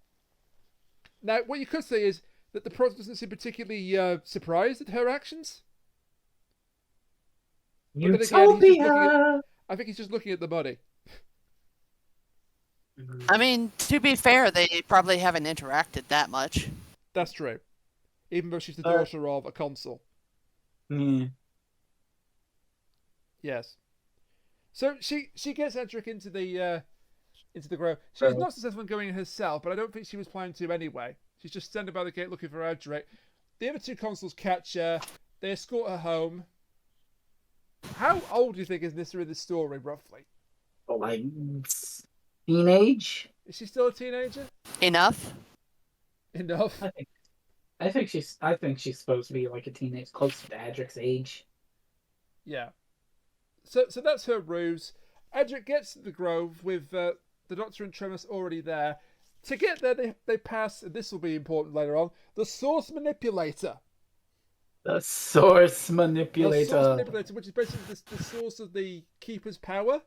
Now, what you could say is that the Proctor doesn't seem particularly surprised at her actions. But then again, I think he's just looking at the money. I mean, to be fair, they probably haven't interacted that much. That's true. Even though she's the daughter of a consul. Yes. So she gets Adric into the grove. She was not successful in going in herself, but I don't think she was planning to anyway. She's just standing by the gate looking for Adric. The other two consuls catch her. They escort her home. How old do you think is Nissa in this story, roughly? Oh, like teenage? Is she still a teenager? Enough. I think she's supposed to be like a teenage, close to Adric's age. Yeah. So that's her ruse. Adric gets to the grove with the Doctor and Tremus already there. To get there, they pass, and this will be important later on, the Source Manipulator. The Source Manipulator. The Source Manipulator, which is basically the source of the Keeper's power.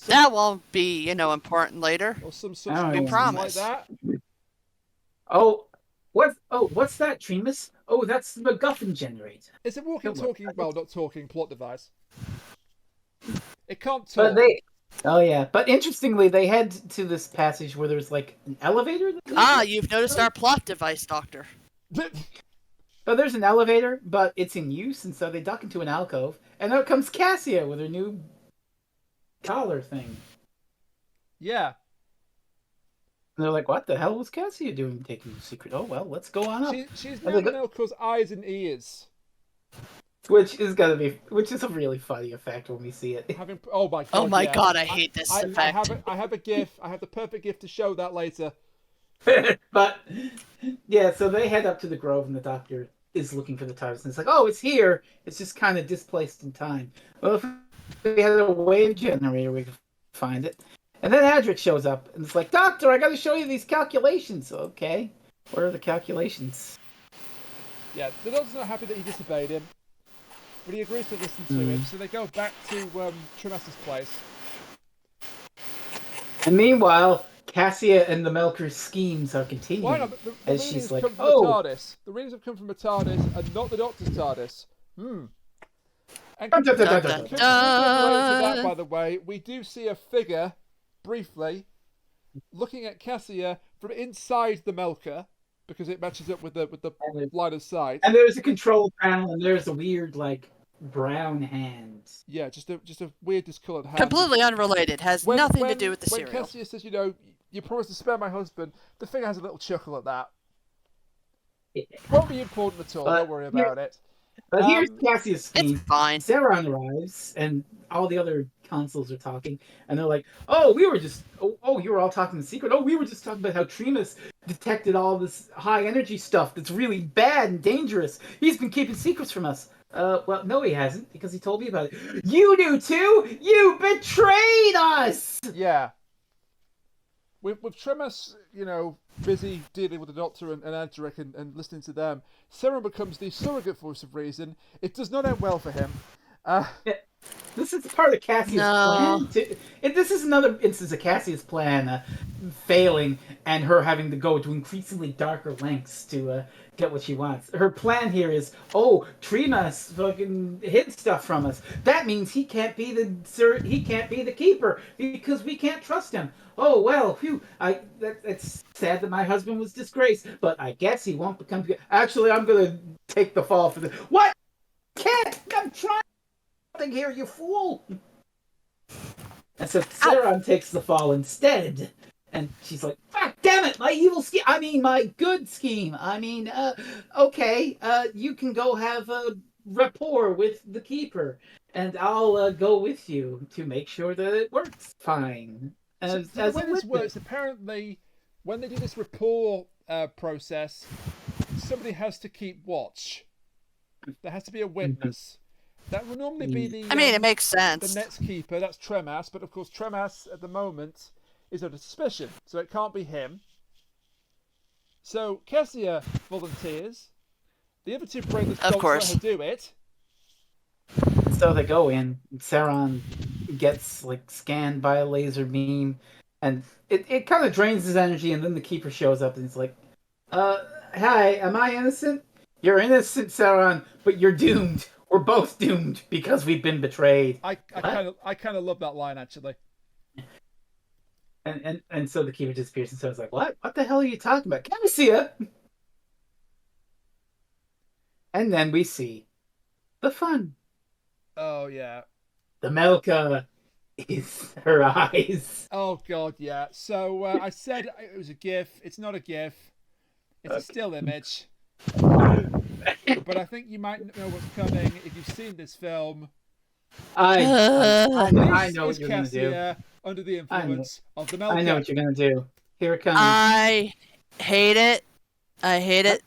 That won't be, important later. Or some such we promise. like that. What's that, Tremus? Oh, that's the MacGuffin generator. It's a not talking plot device. It can't talk. But interestingly, they head to this passage where there's like an elevator. You've noticed our plot device, Doctor. So there's an elevator, but it's in use, and so they duck into an alcove, and out comes Cassia with her new collar thing. Yeah. And they're like, what the hell was Cassia doing taking the secret? Oh, well, let's go on up. She's now Melkor's eyes and ears. Which is a really funny effect when we see it. Oh my god! Oh my god! I hate this effect. I have a GIF. I have the perfect GIF to show that later. But yeah, so they head up to the grove, and the Doctor is looking for the TARDIS, and it's like, oh, it's here. It's just kind of displaced in time. Well, if we had a wave generator, we could find it. And then Adric shows up, and it's like, Doctor, I got to show you these calculations. Okay, what are the calculations? Yeah, the Doctor's not happy that he disobeyed him. But he agrees to listen to him, so they go back to Tremus's place. And meanwhile, Cassia and the Melkor's schemes are continuing. Why not? The she's like, the TARDIS. The readings have come from a TARDIS and not the Doctor's TARDIS. And to that, by the way, we do see a figure, briefly, looking at Cassia from inside the Melkor, because it matches up with the line of sight. And there's a control panel, and there's a weird, like, brown hand. Yeah, just a weird discolored hand. Completely unrelated. Has nothing to do with the serial. When Cassia says, you promised to spare my husband, the figure has a little chuckle at that. Won't be important at all. But Don't worry about it. But here's Cassia's scheme. It's fine. Sarah arrives, and all the other consuls are talking, and they're like, "Oh, we were just, you were all talking in secret. Oh, we were just talking about how Tremas detected all this high energy stuff that's really bad and dangerous. He's been keeping secrets from us." Well, no, he hasn't, because he told me about it. You do too. You betrayed us. Yeah. With Tremas, busy dealing with the Doctor and Adric and listening to them, Sarah becomes the surrogate voice of reason. It does not end well for him. This is part of Cassia's plan. This is another instance of Cassia's plan failing and her having to go to increasingly darker lengths to get what she wants. Her plan here is, Tremas fucking hid stuff from us. That means he can't be the keeper because we can't trust him. Oh well, phew. It's sad that my husband was disgraced, but I guess he won't become. Actually, I'm gonna take the fall for this. What? Can't! I'm trying something here, you fool! And so Sarah takes the fall instead, and she's like, "Fuck, damn it! My evil scheme. I mean, my good scheme. I mean, okay. You can go have a rapport with the keeper, and I'll go with you to make sure that it works fine." So the way this works, apparently, when they do this rapport process, somebody has to keep watch. There has to be a witness. That would normally be the. It makes sense. The next keeper, that's Tremas, but of course Tremas at the moment is under suspicion, so it can't be him. So Cassia volunteers. The other two brainless dogs let her do it. So they go in. Saron gets scanned by a laser beam, and it kind of drains his energy. And then the keeper shows up, and he's like, "Hi, am I innocent? You're innocent, Saron, but you're doomed. We're both doomed because we've been betrayed." I kind of love that line actually. And so the keeper disappears, and so it's like, "What? What the hell are you talking about? Cassia?" And then we see the fun. Oh yeah. The Melka is her eyes. Oh god, yeah. So I said it was a GIF. It's not a GIF. It's a still image. But I think you might know what's coming if you've seen this film. I know what you're going to do. Under the influence of the Melka. I know what you're going to do. Here it comes. I hate it. I hate it.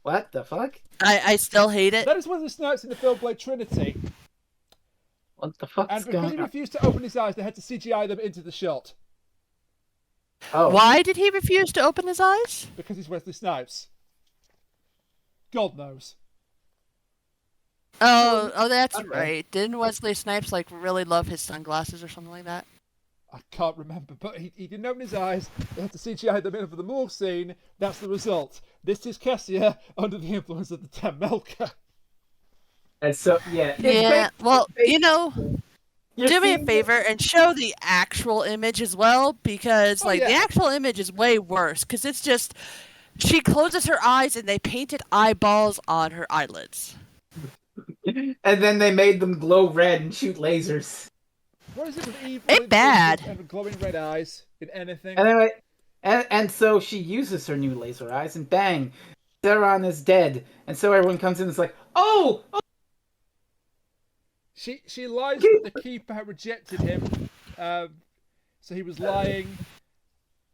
What the fuck? I still hate it. That is Wesley Snipes in the film Blade Trinity. What the fuck? And because he refused to open his eyes, they had to CGI them into the shot. Oh. Why did he refuse to open his eyes? Because he's Wesley Snipes. God knows. Oh, that's right. Didn't Wesley Snipes really love his sunglasses or something like that? I can't remember, but he didn't open his eyes. They had to CGI them in for the morgue scene. That's the result. This is Cassia under the influence of the Tem Melka. And so, yeah. Yeah, well, do me a favor and show the actual image as well, because the actual image is way worse, because it's just, she closes her eyes and they painted eyeballs on her eyelids. And then they made them glow red and shoot lasers. What is it with evil? It's bad. And glowing red eyes in anything? And so she uses her new laser eyes, and bang, Saron is dead. And so everyone comes in and is like, oh! She lies that the keeper had rejected him, so he was lying.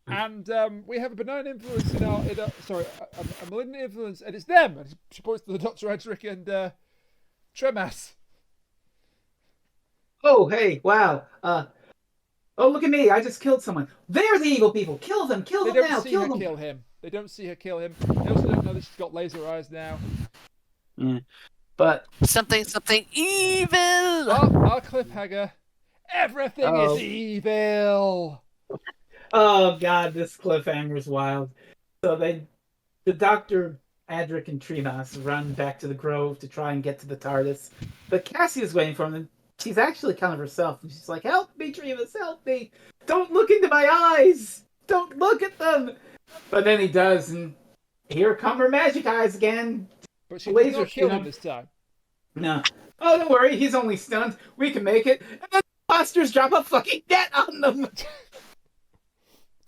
And we have a benign influence a malignant influence, and it's them. And she points to the Doctor Adric and Tremas. Oh, hey, wow. Oh, look at me. I just killed someone. They're the evil people. Kill them. Kill them now. Kill them. Kill him. They don't see her kill him. They also don't know that she's got laser eyes now. Yeah. But something evil. Oh, our cliffhanger. Everything is evil. Oh god, this cliffhanger is wild. So the Doctor, Adric, and Tremas run back to the Grove to try and get to the TARDIS. But Cassia's waiting for them. And she's actually kind of herself. And she's like, "Help me, Tremas, help me! Don't look into my eyes! Don't look at them!" But then he does, and here come her magic eyes again. But she did not kill him this time. No. Oh, don't worry, he's only stunned. We can make it. And then the imposters drop a fucking net on them.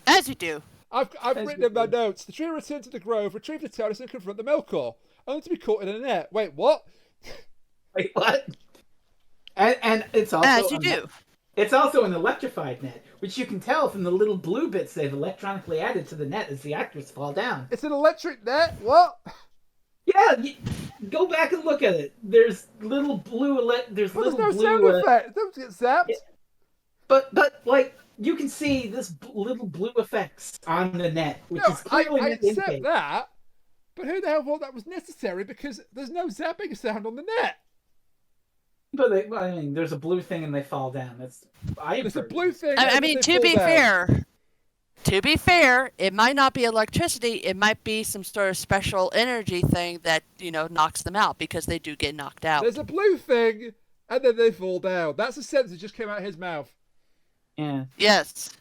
As you do. I've written in my notes. The trio return to the grove, retrieve the TARDIS, and confront the Melkor, only to be caught in a net. Wait, what? Wait, what? And it's also As you do. It's also an electrified net, which you can tell from the little blue bits they've electronically added to the net as the actors fall down. It's an electric net. What? Yeah, go back and look at it. There's little blue. There's Well, little there's no blue. sound effect. It doesn't get zapped. Yeah. But like you can see this little blue effects on the net, which is clearly I meant to accept indicate. that. But who the hell thought that was necessary? Because there's no zapping sound on the net. But I mean, there's a blue thing and they fall down. There's a blue thing. I mean, to be fair, it might not be electricity. It might be some sort of special energy thing that knocks them out because they do get knocked out. There's a blue thing, and then they fall down. That's a sentence that just came out of his mouth. Yeah. Yes.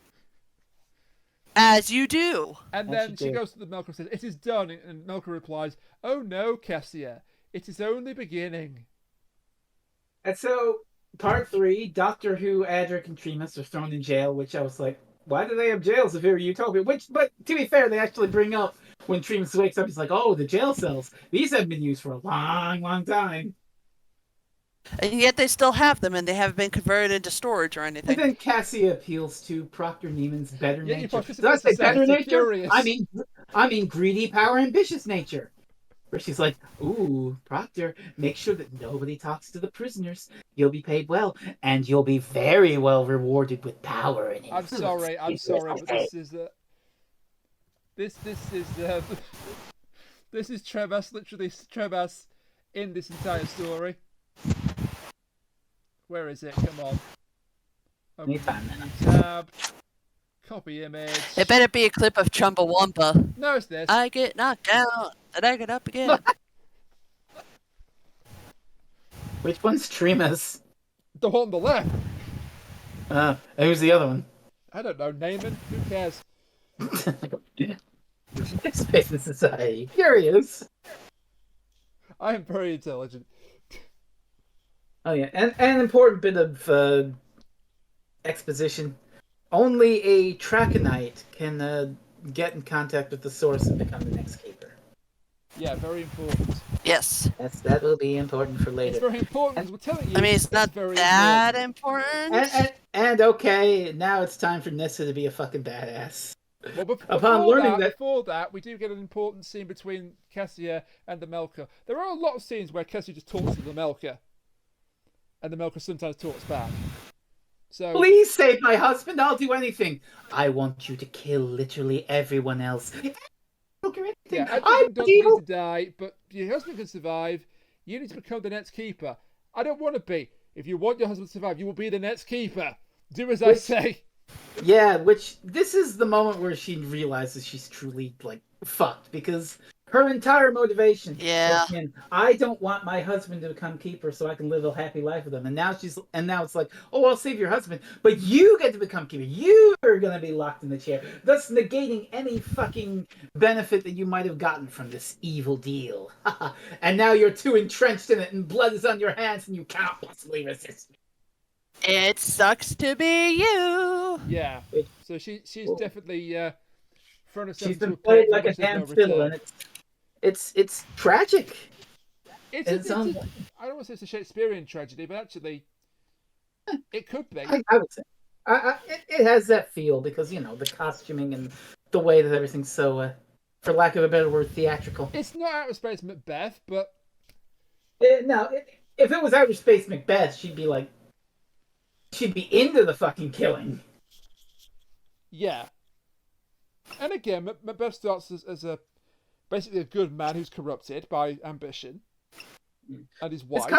As you do. And then she goes to the Melkor and says, "It is done." And Melkor replies, "Oh no, Cassia, it is only beginning." And so, part 3, Doctor Who, Adric, and Tremas are thrown in jail, which I was like, why do they have jails if they're Utopia? But to be fair, they actually bring up when Tremas wakes up, he's like, oh, the jail cells. These have been used for a long, long time. And yet they still have them, and they haven't been converted into storage or anything. And then Cassia appeals to Proctor Neiman's better Yeah, nature. Did I say better nature? Curious. I mean greedy, power, ambitious nature. Where she's like, ooh, Proctor, make sure that nobody talks to the prisoners. You'll be paid well, and you'll be very well rewarded with power and influence. I'm sorry, but this is this is Trebas, literally Trebas in this entire story. Where is it? Come on. Open tab. Copy image. It better be a clip of Chumbawamba. No, it's this. I get knocked out, and I get up again. Which one's Tremas? The one on the left. Who's the other one? I don't know. Naaman? Who cares? Space and Society. Curious. I am very intelligent. Oh yeah, and an important bit of exposition. Only a Trakenite can get in contact with the source and become the next keeper. Yeah, very important. Yes. That will be important for later. It's very important because we're telling you. I mean, it's not very that important. And okay, now it's time for Nissa to be a fucking badass. Well, before that, we do get an important scene between Cassia and the Melkor. There are a lot of scenes where Cassia just talks to the Melkor, and the Melkor sometimes talks back. So, please save my husband. I'll do anything. I want you to kill literally everyone else. Yeah, everyone doesn't need to die, but your husband can survive. You need to become the next keeper. I don't want to be. If you want your husband to survive, you will be the next keeper. Do as I say. Yeah, which this is the moment where she realizes she's truly fucked because her entire motivation. Yeah. I don't want my husband to become keeper so I can live a happy life with him. And now it's like, oh, I'll save your husband, but you get to become keeper. You are gonna be locked in the chair, thus negating any fucking benefit that you might have gotten from this evil deal. And now you're too entrenched in it, and blood is on your hands, and you cannot possibly resist. It sucks to be you. Yeah. So she's definitely thrown herself she's into been a played pit like a damn fiddle, and it's tragic. I don't want to say it's a Shakespearean tragedy, but actually, it could be. I would say it has that feel because the costuming and the way that everything's so, for lack of a better word, theatrical. It's not Outer Space Macbeth, but if it was Outer Space Macbeth, she'd be into the fucking killing. Yeah. And again, Macbeth starts as basically a good man who's corrupted by ambition, and his wife. It's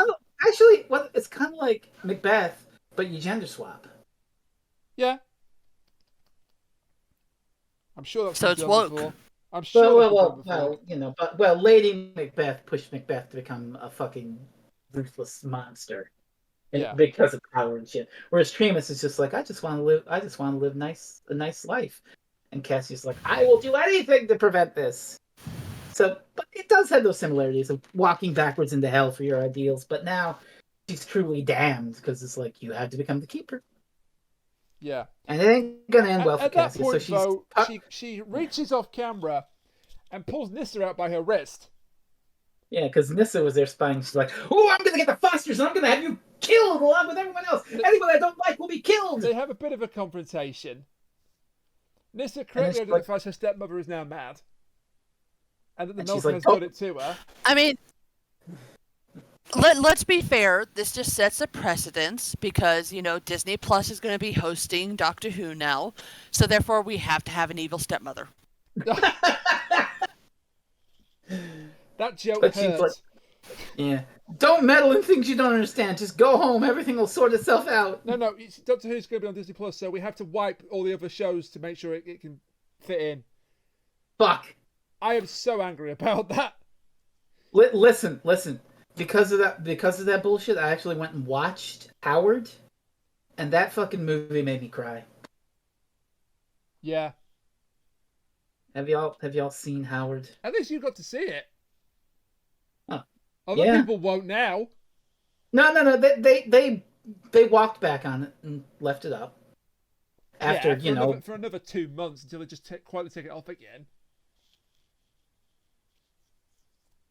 kind of like Macbeth, but you gender swap. Yeah. I'm sure that's so it's woke. Before. I'm sure. Well, Lady Macbeth pushed Macbeth to become a fucking ruthless monster. Because of power and shit. Whereas Tremas is just like, I just want to live a nice life. And Cassie's like, I will do anything to prevent this. So, but it does have those similarities of walking backwards into hell for your ideals. But now she's truly damned because it's like, you have to become the keeper. Yeah. And it ain't gonna end well for At that Cassia. point, So though, she reaches off camera and pulls Nissa out by her wrist. yeah, because Nissa was there spying. She's like, "Oh, I'm gonna get the Fosters, and I'm gonna have you killed along with everyone else. Anyone I don't like will be killed." They have a bit of a confrontation. Nissa correctly it's like- identifies her stepmother is now mad, and that the And she's milkman like, has done it to her. I mean, let's be fair. This just sets a precedence because, Disney Plus is going to be hosting Doctor Who now. So therefore, we have to have an evil stepmother. That joke But she's hurts. like, yeah. Don't meddle in things you don't understand. Just go home. Everything will sort itself out. No, Doctor Who's going to be on Disney Plus, so we have to wipe all the other shows to make sure it can fit in. Fuck. I am so angry about that. Listen. Because of that bullshit, I actually went and watched Howard, and that fucking movie made me cry. Yeah. Have y'all seen Howard? At least you got to see it. Oh. Other Yeah. people won't now. No. They walked back on it and left it up. After for another 2 months until they just quietly take it off again.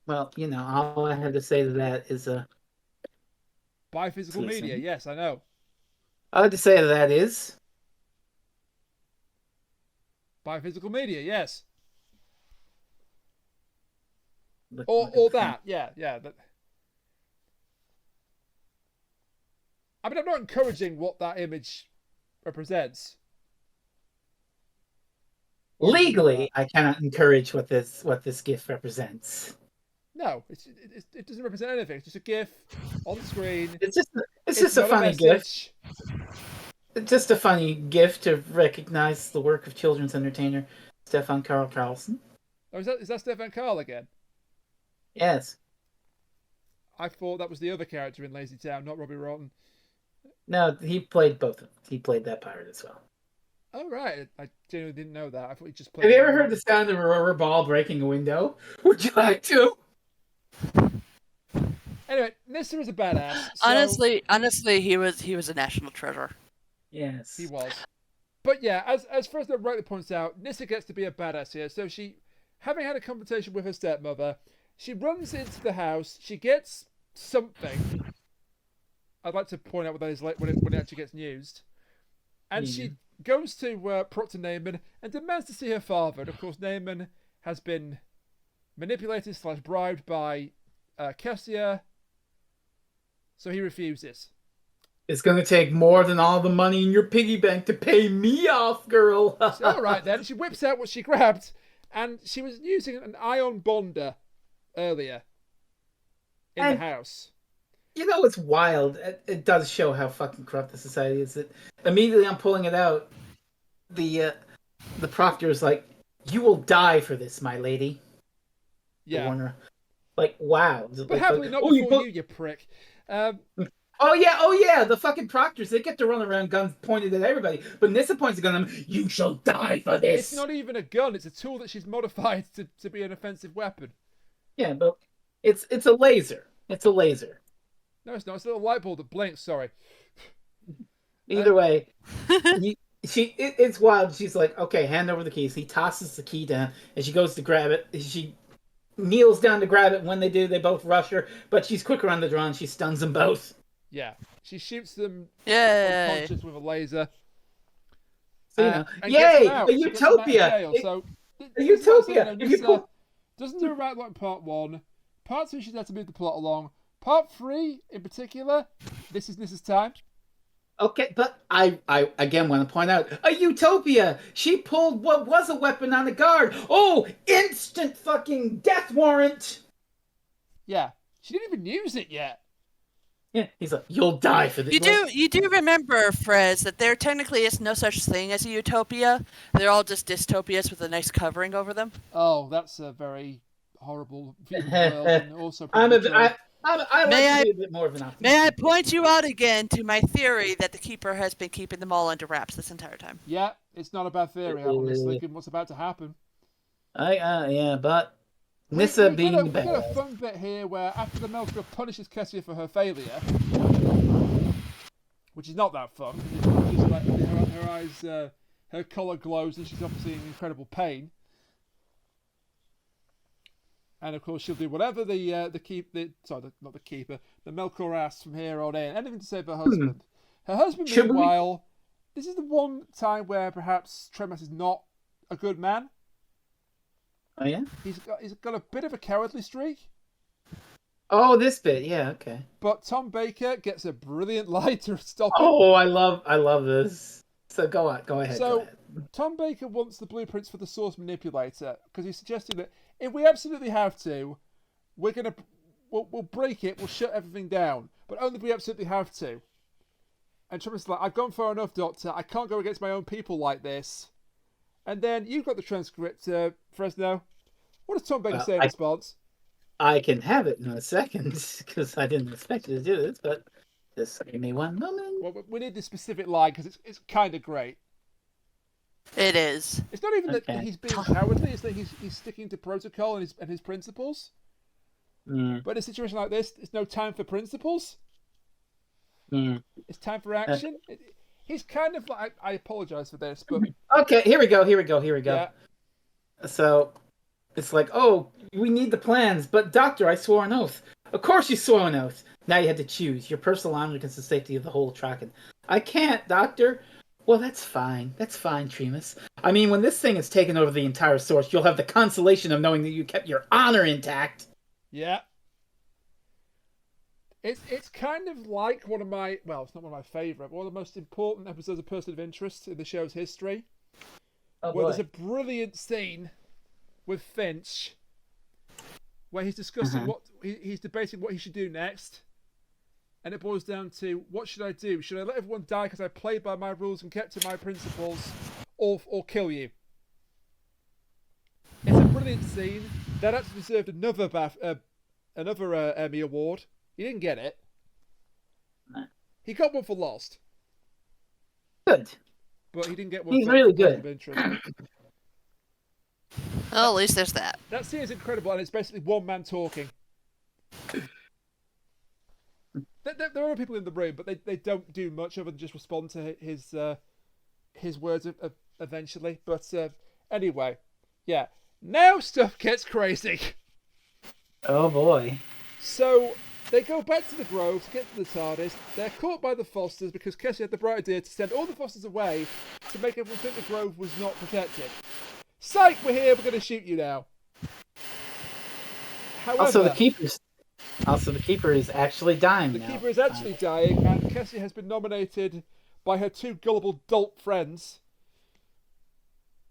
Well, all I have to say to that is By physical Listen. media, yes, I know. all I have to say to that is By physical media, yes. look Or at that, yeah. I mean, I'm not encouraging what that image represents. legally, I cannot encourage what this gift represents. No, it doesn't represent anything. It's just a GIF on the screen. It's just a not funny gift. message. It's just a funny gift to recognize the work of children's entertainer Stefan Carl Carlson. Oh, is that Stefan Karl again? Yes. I thought that was the other character in Lazy Town, not Robbie Rotten. No, he played both of them. He played that pirate as well. Oh, right. I genuinely didn't know that. I thought he just played... Have you ever heard the sound of a rubber ball breaking a window? Would you like to? Anyway, Nissa is a badass. So Honestly, he was a national treasure. Yes. He was. But yeah, as Frezno rightly points out, Nissa gets to be a badass here. So she, having had a confrontation with her stepmother, she runs into the house. She gets something. I'd like to point out what that is like when it actually gets used. And she goes to Proctor Neyman and demands to see her father. And of course, Neyman has been manipulated / bribed by Cassia, so he refuses. It's going to take more than all the money in your piggy bank to pay me off, girl. All right, then. She whips out what she grabbed, and she was using an ion bonder earlier in the house. You know what's wild? It does show how fucking corrupt the society is. That immediately I'm pulling it out, the proctor is like, "You will die for this, my lady." Yeah. Like, wow. But happily not before you prick. Oh yeah, the fucking proctors, they get to run around guns pointed at everybody. But Nissa points a gun at them, "You shall die for this." It's not even a gun, it's a tool that she's modified to be an offensive weapon. Yeah, but it's a laser. It's a laser. No, it's not. It's a little light bulb that blinks, sorry. Either way, it's wild. She's like, "Okay, hand over the keys." He tosses the key down, and she goes to grab it. She kneels down to grab it. When they do, they both rush her, but she's quicker on the draw, and she stuns them both. Yeah. She shoots them Yay! with a laser. So, and yay! gets them out. A She gets them out of utopia! jail. So, A utopia! Nissa doesn't do it right like part 1. Part 2, she's had to move the plot along. Part 3, in particular, this is Nissa's time. Okay, but I again want to point out, a utopia! She pulled what was a weapon on the guard. Oh, instant fucking death warrant! Yeah. She didn't even use it yet. Yeah, he's like, "You'll die for this." You do remember, Frez, that there technically is no such thing as a utopia. They're all just dystopias with a nice covering over them. Oh, that's a very horrible view of the world, and also I like May to be a bit more of an optimist. May I point you out again to my theory that the Keeper has been keeping them all under wraps this entire time? Yeah, it's not a bad theory, honestly, given what's about to happen. Yeah, but Nissa being the we get a bad. fun bit here where after the Melchior punishes Cassia for her failure, which is not that fun, she's like, her her collar glows and she's obviously in incredible pain. And of course she'll do whatever the Melkor asks from here on in. Anything to save her husband. Her husband, meanwhile, this is the one time where perhaps Tremas is not a good man. Oh yeah? He's got a bit of a cowardly streak. Oh, this bit, yeah, okay. But Tom Baker gets a brilliant line to stop him. Oh, I love this. So go ahead. So Tom Baker wants the blueprints for the Source Manipulator because he's suggesting that if we absolutely have to, we'll break it, we'll shut everything down, but only if we absolutely have to. And Trump's like, I've gone far enough, Doctor. I can't go against my own people like this. And then you've got the transcript, Frezno. What does Tom Baker say in response? I can have it in a second because I didn't expect you to do this, but just give me one moment. Well, we need this specific line because it's kind of great. It is. It's not even that he's being cowardly; it's that he's sticking to protocol and his principles. Mm. But in a situation like this, it's no time for principles. Mm. It's time for action. He's kind of like, I apologize for this, but okay, here we go. Yeah. So it's like, oh, we need the plans, but Doctor, I swore an oath. Of course you swore an oath. Now you had to choose your personal honor against the safety of the whole Traken. I can't, Doctor. Well, that's fine. That's fine, Tremas. I mean, when this thing has taken over the entire source, you'll have the consolation of knowing that you kept your honor intact. Yeah. It's kind of like one of my, well, it's not one of my favourite, but one of the most important episodes of Person of Interest in the show's history. Where there's a brilliant scene with Finch where he's discussing he's debating what he should do next. And it boils down to, what should I do? Should I let everyone die because I played by my rules and kept to my principles, or kill you? It's a brilliant scene. That actually deserved another Emmy Award. He didn't get it. No. He got one for Lost. Good. But he didn't get one He's for really Person of good. Interest. Well, at least there's that. That scene is incredible, and it's basically one man talking. There are people in the room, but they don't do much other than just respond to his words eventually. But anyway, yeah. Now stuff gets crazy. Oh boy. So they go back to the Grove to get to the TARDIS. They're caught by the Fosters because Kessie had the bright idea to send all the Fosters away to make everyone think the Grove was not protected. Psych, we're here, we're going to shoot you now. However, Also, the Keeper is actually dying now. The Keeper is actually dying, and Kessie has been nominated by her two gullible dolt friends.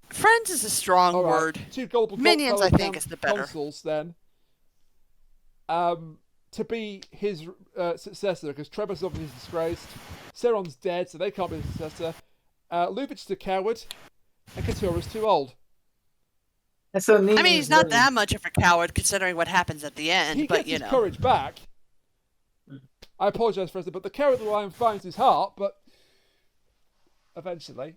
Friends is a strong word. Two gullible Minions, dolt I think, is the better. Consuls, then. To be his successor, because Trevor's obviously disgraced. Seron's dead, so they can't be the successor. Lubitsch's a coward, and Katura's too old. And so I mean, he's not that much of a coward considering what happens at the end, he but gets you his know. courage back. I apologise for it, but the cowardly lion finds his heart, but eventually.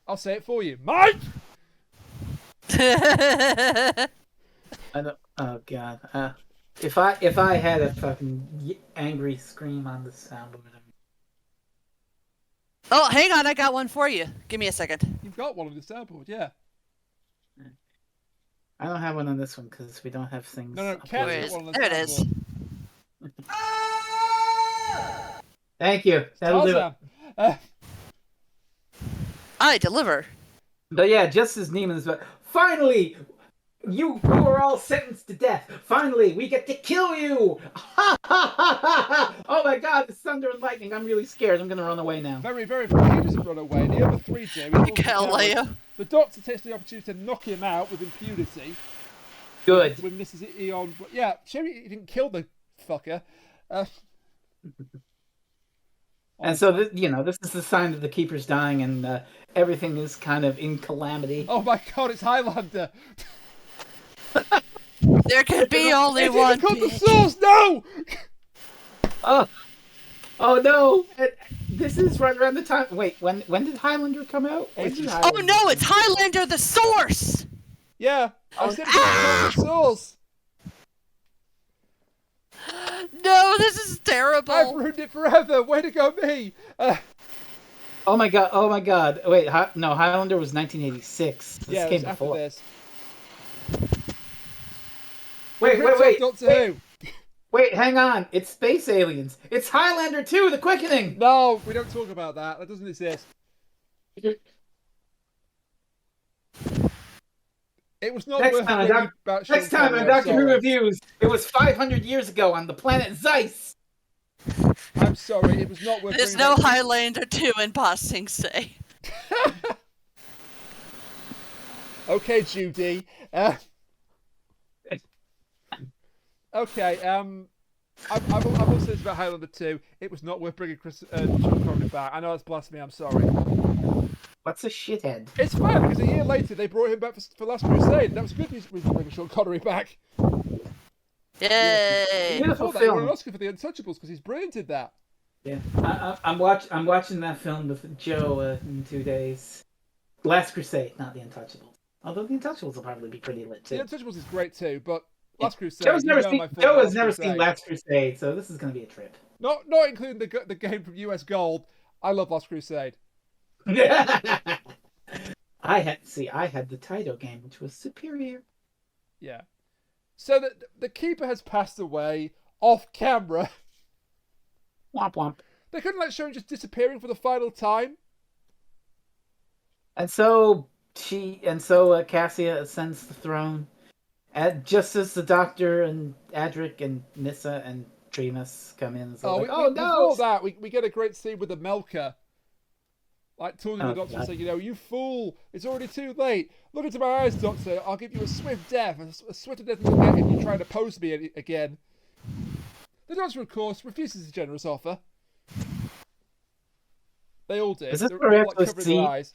I'll say it for you. Mike! Oh god. If I had a fucking angry scream on the soundboard. Oh, hang on, I got one for you. Give me a second. You've got one on the soundboard, yeah. I don't have one on this one because we don't have things. No, Cat's got one on the there it is. Thank you. That'll do it. I deliver. But yeah, just as Neiman's, but finally, you are all sentenced to death. Finally, we get to kill you. Ha ha ha ha ha! Oh my God, the thunder and lightning! I'm really scared. I'm gonna run away now. Very, very. He doesn't run away. The other three do. Galileo. The Doctor takes the opportunity to knock him out with impunity. Good. When this is Eon, yeah, Sherry he didn't kill the fucker. And so, this is the sign that the Keeper's dying, and everything is kind of in calamity. Oh my God, it's Highlander. There could be only one. It's even called the Source. No. Oh no! This is right around the time. Wait, when did Highlander come out? Oh no, it's Highlander the Source! Yeah, I said it's the Source. No, this is terrible. I've ruined it forever. Way to go, me. Oh, Oh my god. Wait, no, Highlander was 1986. This Yeah, it came was after before. this. Wait. Doctor Who. Wait, hang on. It's Space Aliens. It's Highlander 2, The Quickening. No, we don't talk about that. That doesn't exist. It was not worth bringing back Sean Next time Connery, on I'm Doctor Who sorry. Reviews, it was 500 years ago on the planet Zeiss. I'm sorry, it was not worth There's bringing no back... Highlander 2 in Bossing Say. Okay, Judy. Okay, I will say this about Highlander 2. It was not worth bringing Sean Connery back. I know that's blasphemy, I'm sorry. What's a shithead? It's fine, because a year later they brought him back for Last Crusade, and that was a good reason to bring Sean Connery back. Yay! Beautiful Before that, he won film. an Oscar for The Untouchables, because he's brilliant at that. Yeah, I'm watching that film with Joe in 2 days. Last Crusade, not The Untouchables. Although The Untouchables will probably be pretty lit too. The Untouchables is great too, but Last Crusade. Joe has never Crusade. seen Last Crusade, so this is going to be a trip. Not including the game from US Gold. I love Last Crusade. I had the Taito game, which was superior. Yeah. So the Keeper has passed away off camera. Womp womp. They couldn't show him just disappearing for the final time. And so Cassia ascends the throne, just as the Doctor and Adric and Nissa and Tremas come in. So Before that, we get a great scene with the Melker. Like taunting the Doctor and saying, you fool, it's already too late. Look into my eyes, Doctor. I'll give you a swift death, a swifter death than you'll get if you try to pose me again. The Doctor, of course, refuses his generous offer. They all did. Is this They're where we all, actually covering see? their eyes.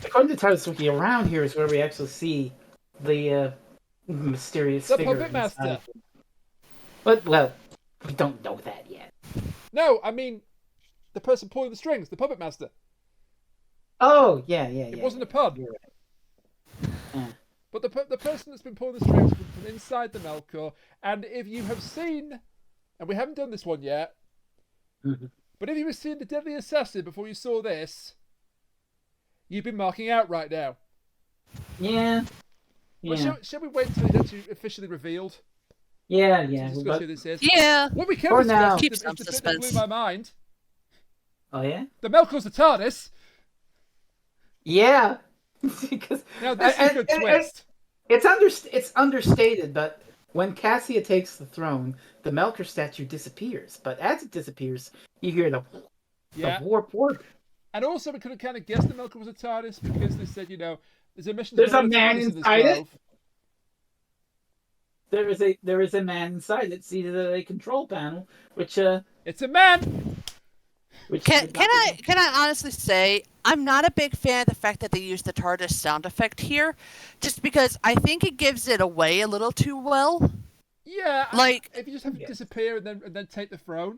According to TARDIS Wiki, around here is where we actually see the mysterious figure. The Puppet Master. But, well, we don't know that yet. No, I mean, the person pulling the strings, the Puppet Master. Oh, yeah. It wasn't a pun. You're right. Yeah. But the person that's been pulling the strings from inside the Melkor, and if you have seen, and we haven't done this one yet, but if you have seen The Deadly Assassin before you saw this, you've been marking out right now. Yeah. Well, shall we wait until it's actually officially revealed? Yeah. To discuss who this is? Yeah. What we can For discuss now. is Keep the some bit that suspense. blew my mind. Oh, yeah? The Melkor's the TARDIS. Yeah. Because Now this is a good twist. It's understated, but when Cassia takes the throne, the Melkor statue disappears. But as it disappears, you hear the warp. And also we could have kind of guessed the Melkor was a TARDIS because they said, there's a mission. There's a TARDIS man in this inside it? grove. There is a man inside it. See a control panel, which It's a man. Can I honestly say I'm not a big fan of the fact that they used the TARDIS sound effect here, just because I think it gives it away a little too well. Yeah, if you just have it disappear and then take the throne.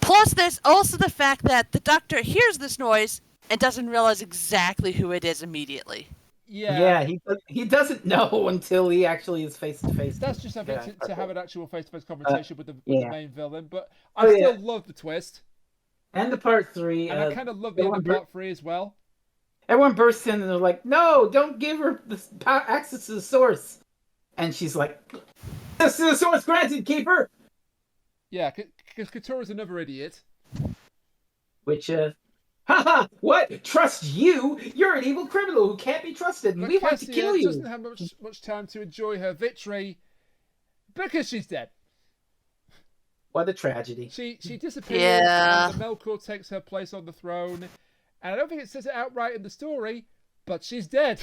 Plus, there's also the fact that the Doctor hears this noise and doesn't realize exactly who it is immediately. Yeah, he doesn't know until he actually is face to face. That's just having to have an actual face-to-face conversation with the main villain. But I still love the twist. And the part 3. And I kind of love the end of part 3 as well. Everyone bursts in and they're like, "No, don't give her the access to the source." And she's like, "Access to the source granted, Keeper." Yeah, because Katura's another idiot. Which, haha, what? Trust you? You're an evil criminal who can't be trusted, and But we want to kill you. doesn't have much time to enjoy her victory because she's dead. What a tragedy. She disappears, and the Melkor takes her place on the throne. And I don't think it says it outright in the story, but she's dead.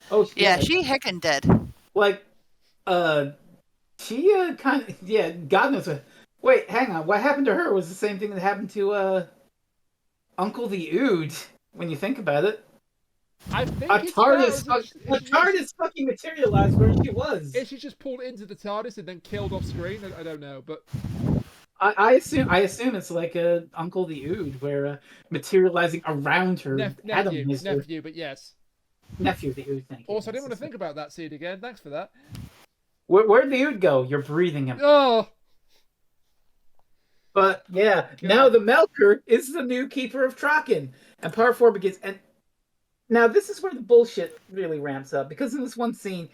Oh, yeah, she heckin' dead. Like, she kind of, God knows what. Wait, hang on. What happened to her was the same thing that happened to Uncle the Ood. When you think about it, I think a TARDIS fucking materialized where she was. Is she just pulled into the TARDIS and then killed off screen? I don't know, but I assume it's like Uncle the Ood, where materializing around her. Nephew, but yes. Nephew the Ood, thank you. Also, I didn't want to think about that scene again. Thanks for that. Where'd the Ood go? You're breathing him. Oh! But yeah, now the Melker is the new Keeper of Traken, and part 4 begins. And now this is where the bullshit really ramps up, because in this one scene,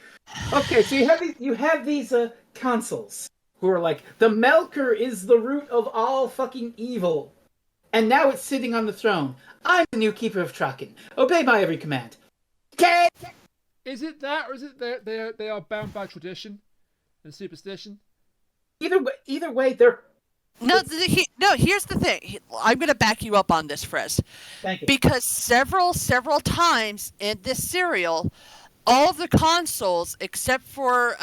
okay, so you have these consuls who are like, the Melker is the root of all fucking evil, and now it's sitting on the throne. I'm the new Keeper of Traken. Obey my every command. Okay. Is it that, or is it they are bound by tradition and superstition? Either way, they're No, here's the thing. I'm going to back you up on this, Frez. Thank you. Because several times in this serial, all of the consuls, except for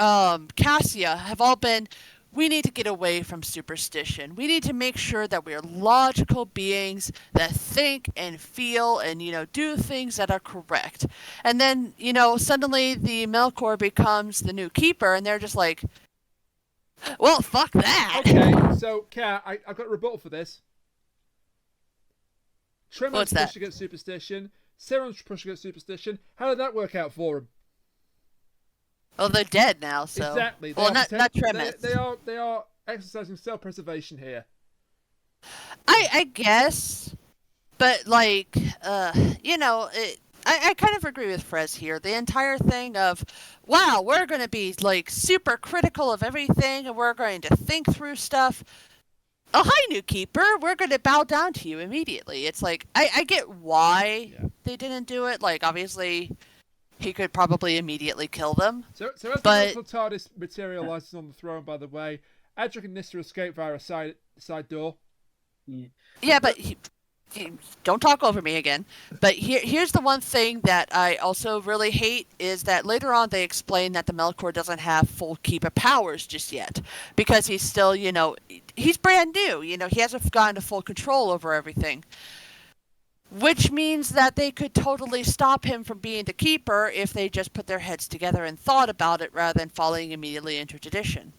Cassia, have all been, we need to get away from superstition. We need to make sure that we are logical beings that think and feel and, do things that are correct. And then, suddenly the Melkor becomes the new keeper, and they're just like, well, fuck that. Okay, so, Kat, I've got a rebuttal for this. Tremon's pushing against superstition. Sauron's pushing against superstition. How did that work out for him? Well, they're dead now, so... Exactly. Well, not Tremens. They are exercising self-preservation here. I guess, but, I kind of agree with Frez here. The entire thing of, wow, we're going to be, super critical of everything, and we're going to think through stuff. Oh, hi, new keeper. We're going to bow down to you immediately. It's like, I get why they didn't do it. Obviously, he could probably immediately kill them. So as the local TARDIS materializes on the throne, by the way, Adric and Nissa escape via a side door. Yeah, but... Don't talk over me again. But here's the one thing that I also really hate is that later on they explain that the Melkor doesn't have full keeper powers just yet. Because he's still, he's brand new. He hasn't gotten to full control over everything. Which means that they could totally stop him from being the keeper if they just put their heads together and thought about it rather than falling immediately into tradition.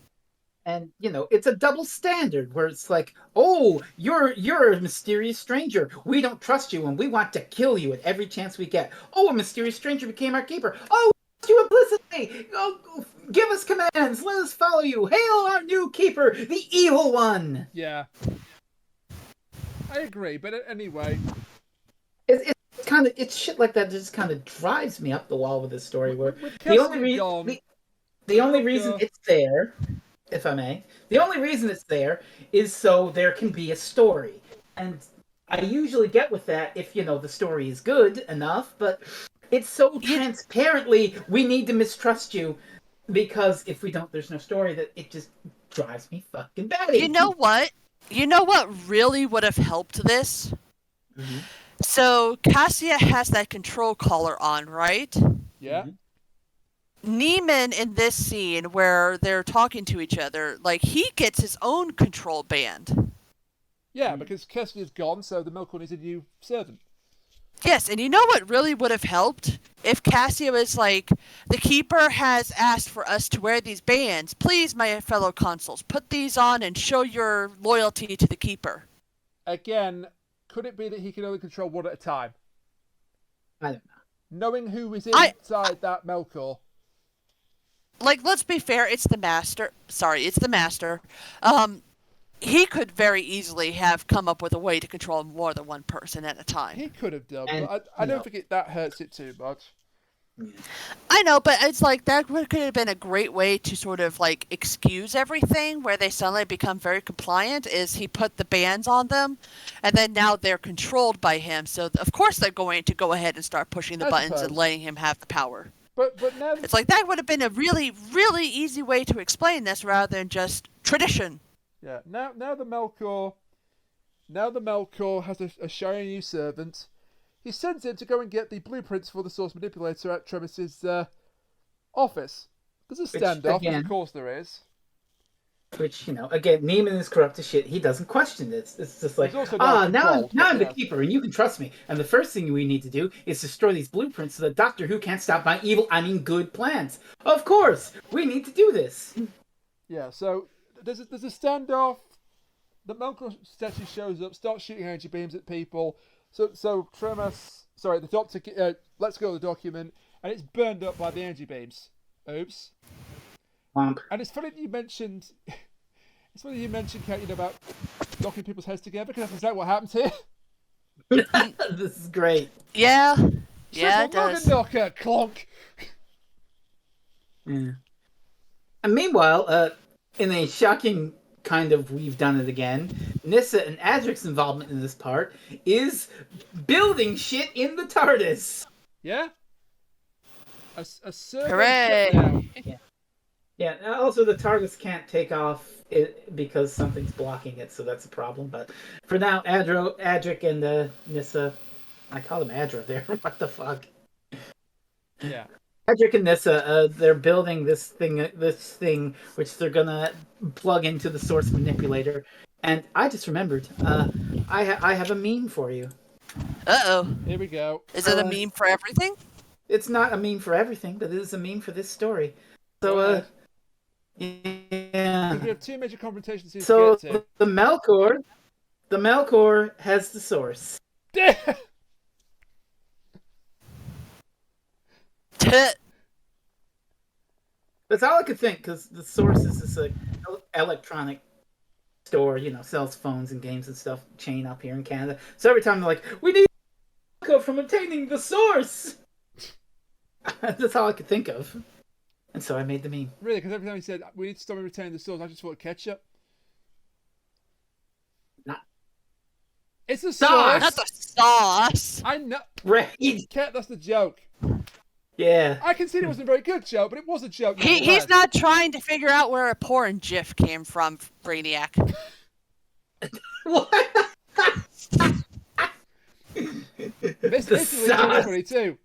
And, it's a double standard where it's like, oh, you're a mysterious stranger. We don't trust you and we want to kill you at every chance we get. Oh, a mysterious stranger became our keeper. Oh, you implicitly. Oh, give us commands. Let us follow you. Hail our new keeper, the evil one. Yeah. I agree, but anyway. It's shit like that just kind of drives me up the wall with this story. Where the only reason it's there... if I may. The only reason it's there is so there can be a story. And I usually get with that if, the story is good enough, but it's so transparently, we need to mistrust you, because if we don't, there's no story, that it just drives me fucking batty. You know what? Really would have helped this? Mm-hmm. So, Cassia has that control collar on, right? Yeah. Mm-hmm. Neiman in this scene where they're talking to each other, he gets his own control band. Yeah, because Kirsty is gone, so the Melkor needs a new servant. Yes, and you know what really would have helped? If Cassia was like, the Keeper has asked for us to wear these bands. Please, my fellow consuls, put these on and show your loyalty to the Keeper. Again, could it be that he can only control one at a time? I don't know. Knowing who is inside that Melkor... let's be fair, it's the Master. He could very easily have come up with a way to control more than one person at a time. He could have done, but I don't think that hurts it too much. I know, but it's that could have been a great way to sort of excuse everything, where they suddenly become very compliant, is he put the bands on them, and then now they're controlled by him, so of course they're going to go ahead and start pushing the buttons and letting him have the power. But now it's that would have been a really, really easy way to explain this rather than just tradition. Yeah. Now the Melkor has a shiny new servant. He sends him to go and get the blueprints for the Source Manipulator at Tremis's office. There's a standoff, of course there is. Which, again, Neiman is corrupt as shit. He doesn't question this. It's just like, now I'm the keeper and you can trust me. And the first thing we need to do is destroy these blueprints so that Doctor Who can't stop my good plans. Of course, we need to do this. Yeah, so there's a standoff. The Melkor statue shows up, starts shooting energy beams at people. So the Doctor lets go of the document, and it's burned up by the energy beams. Oops. Womp. And it's funny that you mentioned, Kate, about knocking people's heads together. Can I find out what happens here? This is great. Yeah. Yeah, it Simple does. knocker, clonk. Yeah. And meanwhile, in a shocking kind of we've done it again, Nissa and Adric's involvement in this part is building shit in the TARDIS. Yeah? A server Hooray! shutdown. Yeah, also the TARDIS can't take off it because something's blocking it, so that's a problem. But for now, Adric and Nissa, I call him Adra there, what the fuck? Yeah. Adric and Nissa, they're building this thing which they're gonna plug into the source manipulator. And I just remembered, I have a meme for you. Uh-oh. Here we go. Is it a meme for everything? It's not a meme for everything, but it is a meme for this story. So, yeah. We have two major confrontations here So to get to. the Melkor has the source. That's all I could think, because the source is this electronic store, sells phones and games and stuff, chain up here in Canada. So every time they're like, we need Melkor from obtaining the source. That's all I could think of. And so I made the meme. Really? Because every time he said, we need to stop and retain the source, I just thought ketchup. It's a sauce. Not the sauce. I know. Right. Cat, that's the joke. Yeah. I concede it wasn't a very good joke, but it was a joke. He's not trying to figure out where a porn GIF came from, Brainiac. What? This is 2022.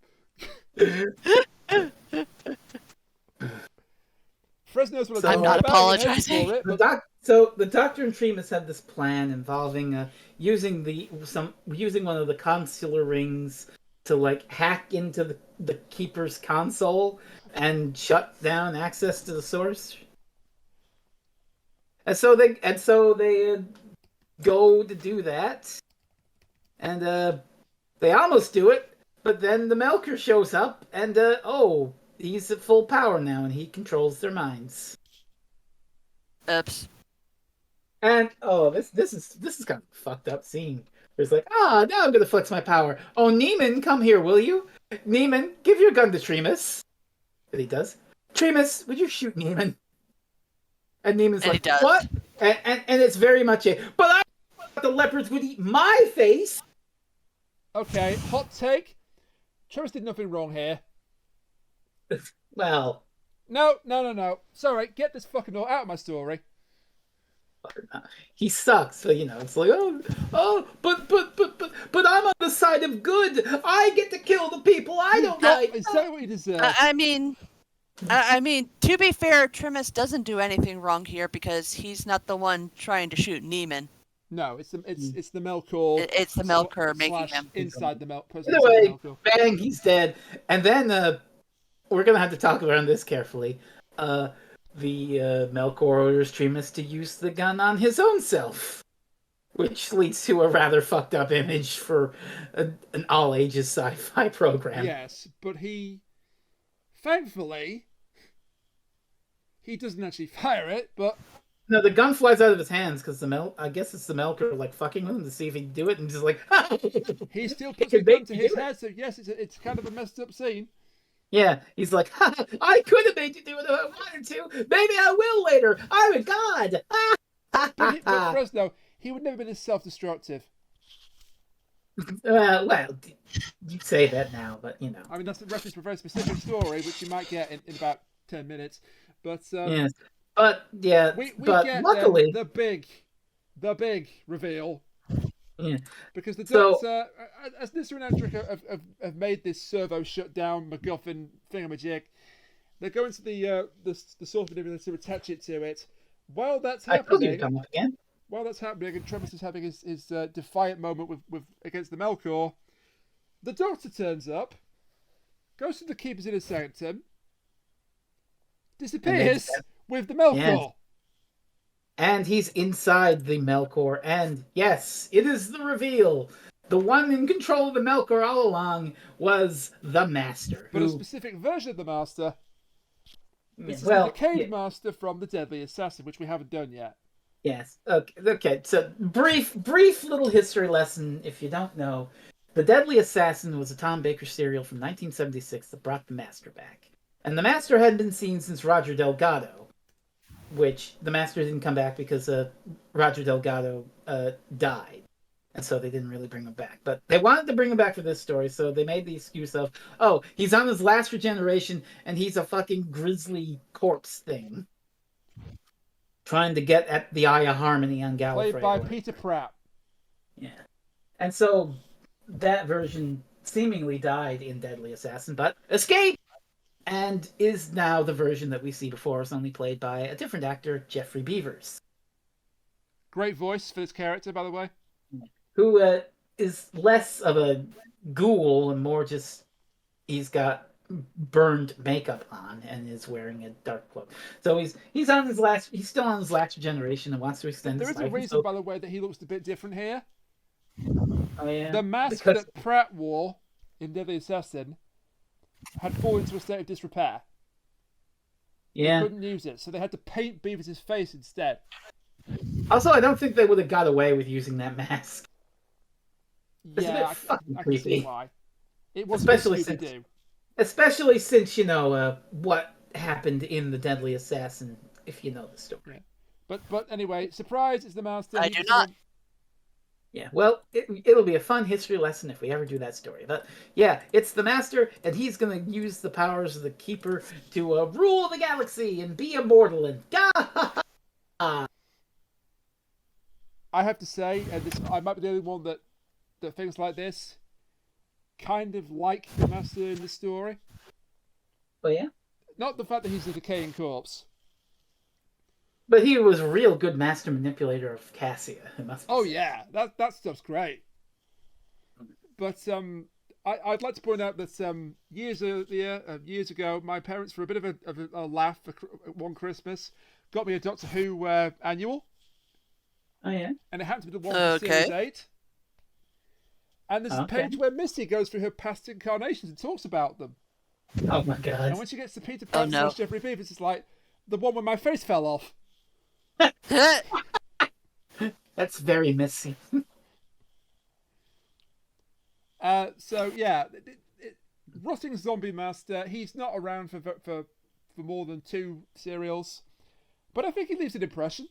Frezno's what I'm not apologizing. For it, but... So the Doctor and Tremas had this plan involving using one of the consular rings to hack into the Keeper's console and shut down access to the source. And so they go to do that, and they almost do it, but then the Melkor shows up, and he's at full power now, and he controls their minds. Oops. And this is kind of a fucked up scene. There's now I'm gonna flex my power. Oh, Neiman, come here, will you? Neiman, give your gun to Tremas. And he does. Tremas, would you shoot Neiman? And Neiman's And he does. what? And it's very much but I thought the leopards would eat my face. Okay, hot take. Travis did nothing wrong here. Well, No. Sorry, get this fucking all out of my story. he sucks. So it's but I'm on the side of good. I get to kill the people I don't like. Exactly what you deserve. I mean, to be fair, Tremas doesn't do anything wrong here because he's not the one trying to shoot Neiman. No, it's the Melkor. It's the Melkor making him. Inside the Melkor. Either way, bang, he's dead. And then we're gonna have to talk around this carefully. The Melkor orders Tremas to use the gun on his own self, which leads to a rather fucked up image for an all ages sci-fi program. Yes, but thankfully, he doesn't actually fire it, but. No, the gun flies out of his hands because I guess it's the Melkor fucking with him to see if he can do it, and just he still puts the gun to his head. So yes, it's kind of a messed up scene. Yeah, he's like, I could have made you do it if I wanted to. Maybe I will later. I'm a god. But Frezno, he would never been this self-destructive. Well, you say that now, but I mean, that's a reference to a very specific story, which you might get in about 10 minutes. But yes, but yeah, we but get luckily the big reveal. Yeah. Because the Doctor, as Nissa and Adric have made this servo shutdown MacGuffin thingamajig, they're going to the source manipulator to attach it to it. While that's happening, and Tremas is having his defiant moment with against the Melkor, the Doctor turns up, goes to the Keeper's inner sanctum, disappears with the Melkor. Yes. And he's inside the Melkor, and yes, it is the reveal. The one in control of the Melkor all along was the Master. But a specific version of the Master. This is the Decayed Master from the Deadly Assassin, which we haven't done yet. Yes. Okay. So brief little history lesson. If you don't know, The Deadly Assassin was a Tom Baker serial from 1976 that brought the Master back, and the Master hadn't been seen since Roger Delgado, which the Master didn't come back because Roger Delgado died, and so they didn't really bring him back. But they wanted to bring him back for this story, so they made the excuse of, oh, he's on his last regeneration, and he's a fucking grisly corpse thing. Trying to get at the Eye of Harmony on Gallifrey. Played by Peter Pratt. Yeah. And so that version seemingly died in Deadly Assassin, but escaped! And is now the version that we see before us, only played by a different actor, Jeffrey Beavers. Great voice for this character, by the way. Who is less of a ghoul and more just, he's got burned makeup on and is wearing a dark cloak. So he's still on his last regeneration and wants to extend his life. There is a reason, by the way, that he looks a bit different here. Oh, yeah. The mask that Pratt wore in Deadly Assassin had fallen into a state of disrepair. Yeah. They couldn't use it, so they had to paint Beavers' face instead. Also, I don't think they would have got away with using that mask. It's a bit fucking I creepy. can see why. It was Especially since, what happened in The Deadly Assassin, if you know the story. Yeah. But anyway, surprise is the Master. I do not. Yeah, well, it'll be a fun history lesson if we ever do that story. But yeah, it's the Master, and he's going to use the powers of the Keeper to rule the galaxy and be immortal and I have to say, and I might be the only one that things like this kind of like the Master in the story. Oh yeah? Not the fact that he's a decaying corpse. But he was a real good master manipulator of Cassia. Oh yeah, that stuff's great. But I'd like to point out that years ago, my parents, for a bit of a laugh for one Christmas, got me a Doctor Who annual. Oh yeah, and it happened to be the one from Series 8. And there's a page where Missy goes through her past incarnations and talks about them. Oh my god! And when she gets to Peter Pratt / Jeffrey Beavers, it's like the one where my face fell off. That's very Missy. So yeah, rotting zombie master. He's not around for more than 2 serials, but I think he leaves an impression.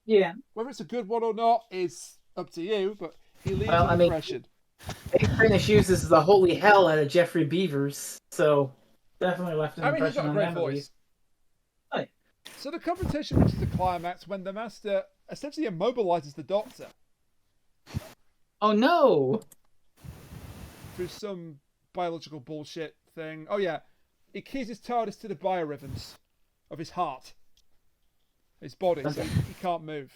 Yeah. Whether it's a good one or not is up to you, but he leaves an impression. Finish uses the holy hell out of Jeffrey Beavers, so definitely left an impression. He's got a great voice. Oh, yeah. So the confrontation reaches a climax when the Master essentially immobilizes the Doctor. Oh no! Through some biological bullshit thing. Oh yeah, he keys his TARDIS to the biorhythms of his heart. His body, so he can't move.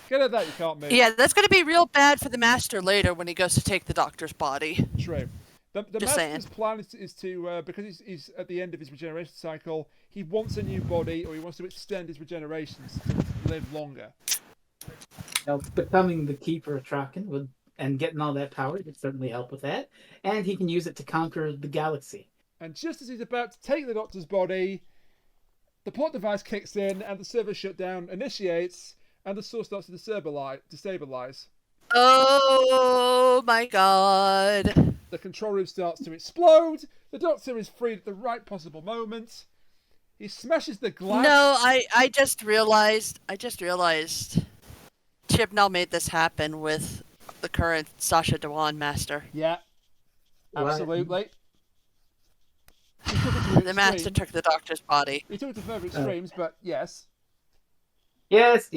Get at that, you can't move. Yeah, that's going to be real bad for the Master later when he goes to take the Doctor's body. True. The Master's plan is to, because he's at the end of his regeneration cycle, he wants a new body, or he wants to extend his regenerations to live longer. Becoming the Keeper of Traken and getting all that power would certainly help with that. And he can use it to conquer the galaxy. And just as he's about to take the Doctor's body, the plot device kicks in, and the server shutdown initiates, and the source starts to destabilize. Oh my god. The control room starts to explode. The Doctor is freed at the right possible moment. He smashes the glass. No, I just realized Chibnall made this happen with the current Sasha Dewan Master. Yeah. Absolutely. The Master took the Doctor's body. He took it to further extremes, but yes. Yes.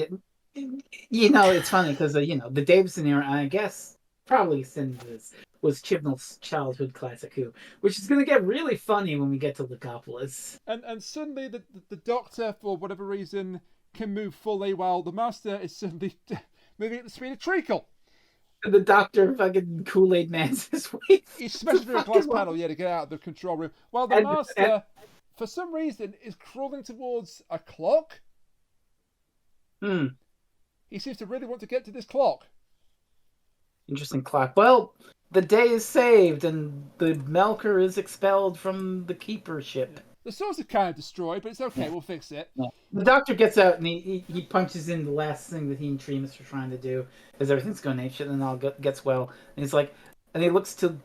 It's funny because, the Davison era, I guess, probably since this was Chibnall's childhood classic Who, which is going to get really funny when we get to Logopolis. And suddenly the Doctor, for whatever reason, can move fully while the Master is suddenly moving at the speed of treacle. The Doctor fucking Kool-Aid Man's his way. He smashes through a glass panel, to get out of the control room. While the Master, for some reason, is crawling towards a clock. He seems to really want to get to this clock. Interesting clock. Well, the day is saved and the Melker is expelled from the Keeper ship. The swords are kind of destroyed, but it's okay. We'll fix it. Yeah. The doctor gets out and he punches in the last thing that he and Tremus are trying to do, as everything's going apeshit and all gets well. And he's like, and he looks to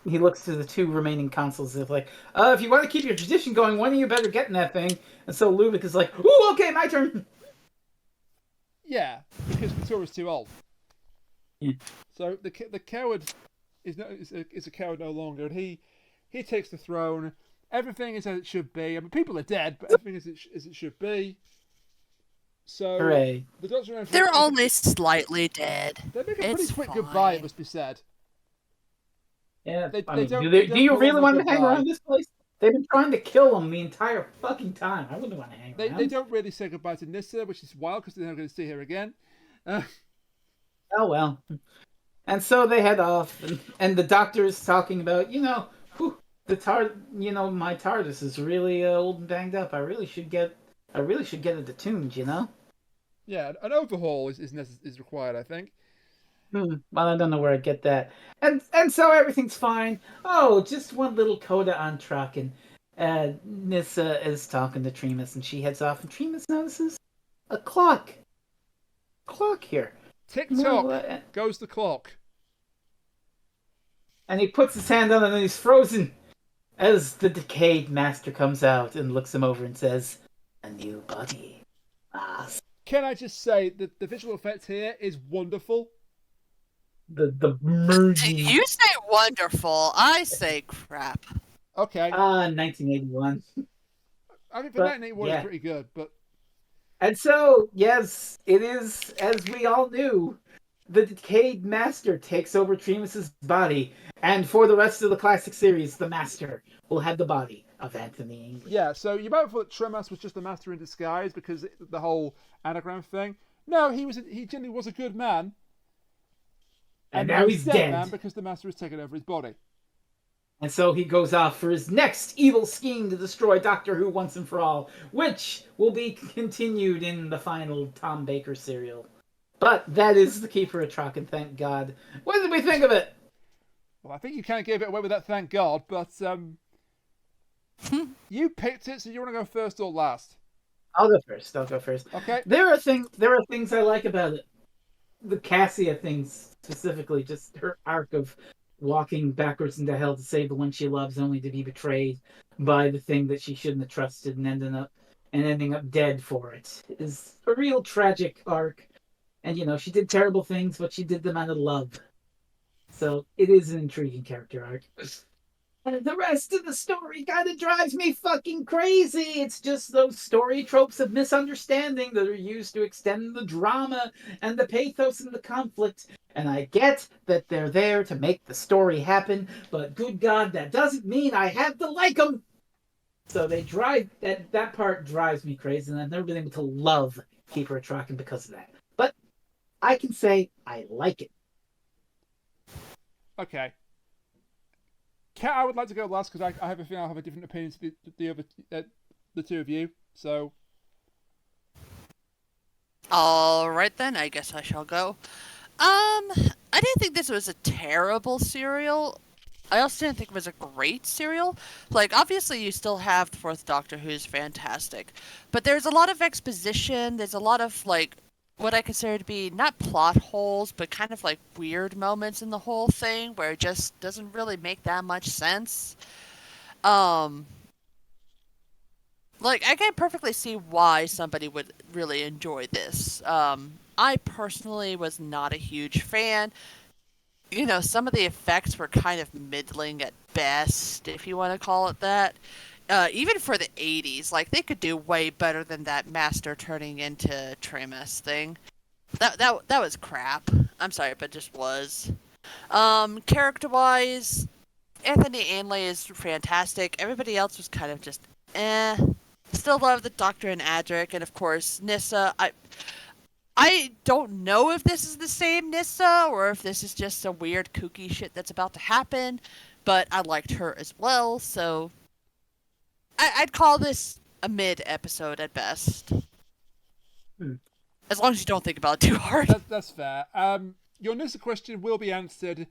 the two remaining consuls. He's like, if you want to keep your tradition going, one of you better get in that thing. And so Lubick is like, ooh, okay, my turn. Yeah, because Vittoria's too old. Yeah. So the coward is a coward no longer, and he takes the throne. Everything is as it should be. I mean, people are dead, but everything is as it should be. So Hooray. the Doctor. They're only slightly dead. They make a pretty It's quick fine. goodbye, it must be said. Yeah, They do don't you put really on want the to hang goodbye. around this place? They've been trying to kill him the entire fucking time. I wouldn't want to hang around. They don't really say goodbye to Nyssa, which is wild because they're not going to see her again. Oh well. And so they head off, and the Doctor is talking about, my TARDIS is really old and banged up. I really should get it detuned, Yeah, an overhaul is required, I think. Well, I don't know where I'd get that. And so everything's fine. Oh, just one little coda on Traken. Nyssa is talking to Tremus, and she heads off, and Tremus notices a clock. Clock here. Tick-tock goes the clock. And he puts his hand on it, and he's frozen. As the decayed master comes out and looks him over and says, "A new body." Can I just say that the visual effect here is wonderful? The merging. You say wonderful. I say crap. Okay. 1981. I think for but, 1981 yeah. it's pretty good, but And so, yes, it is, as we all knew, the decayed master takes over Tremus's body, and for the rest of the classic series, the master will have the body of Anthony English. yeah, so you might have thought Tremas was just the master in disguise because the whole anagram thing. No, he genuinely was a good man. And now he's dead. Man because the master has taken over his body. And so he goes off for his next evil scheme to destroy Doctor Who once and for all, which will be continued in the final Tom Baker serial. But that is the Keeper of Traken, thank God. What did we think of it? Well, I think you kind of gave it away with that, thank God, but you picked it, so you want to go first or last? I'll go first. Okay. There are things I like about it. The Cassia things specifically, just her arc of walking backwards into hell to save the one she loves, only to be betrayed by the thing that she shouldn't have trusted and ending up dead for it, is a real tragic arc. And she did terrible things, but she did them out of love. So it is an intriguing character arc. And the rest of the story kind of drives me fucking crazy. It's just those story tropes of misunderstanding that are used to extend the drama and the pathos and the conflict. And I get that they're there to make the story happen, but good God, that doesn't mean I have to like them. So that part drives me crazy, and I've never been able to love Keeper of Traken because of that. But I can say I like it. Okay. Kat, I would like to go last because I have a feeling I'll have a different opinion to the two of you. So. All right then, I guess I shall go. I didn't think this was a terrible serial. I also didn't think it was a great serial. Like, obviously you still have the Fourth Doctor, who's fantastic, but there's a lot of exposition. There's a lot of like what I consider to be not plot holes, but kind of like weird moments in the whole thing where it just doesn't really make that much sense. Like, I can perfectly see why somebody would really enjoy this. I personally was not a huge fan. Some of the effects were kind of middling at best, if you want to call it that. Even for the 80s, like, they could do way better than that Master turning into Tremus thing. That was crap. I'm sorry, but it just was. Character-wise, Anthony Ainley is fantastic. Everybody else was kind of just, eh. Still love the Doctor and Adric, and of course, Nyssa. I don't know if this is the same Nyssa, or if this is just some weird kooky shit that's about to happen, but I liked her as well, so I'd call this a mid-episode at best. As long as you don't think about it too hard. That's fair. Your Nyssa question will be answered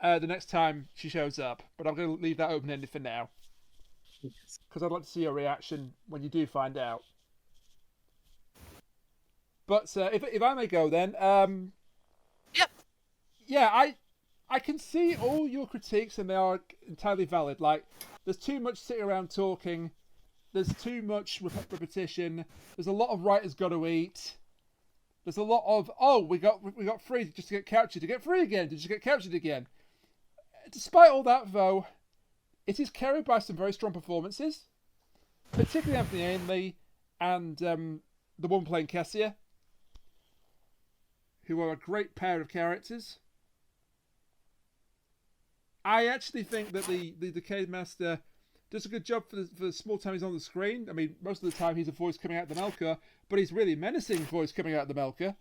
the next time she shows up, but I'm going to leave that open-ended for now. because I'd like to see your reaction when you do find out. But if I may go then, Yep. Yeah, I can see all your critiques and they are entirely valid. Like, there's too much sitting around talking. There's too much repetition. There's a lot of writers got to eat. There's a lot of, oh, we got free just to get captured. To get free again, to just get captured again. Despite all that, though, it is carried by some very strong performances. Particularly Anthony Ainley and the one playing Cassia, who are a great pair of characters. I actually think that the Cave Master does a good job for the small time he's on the screen. I mean, most of the time he's a voice coming out of the Melka, but he's really menacing voice coming out of the Melka.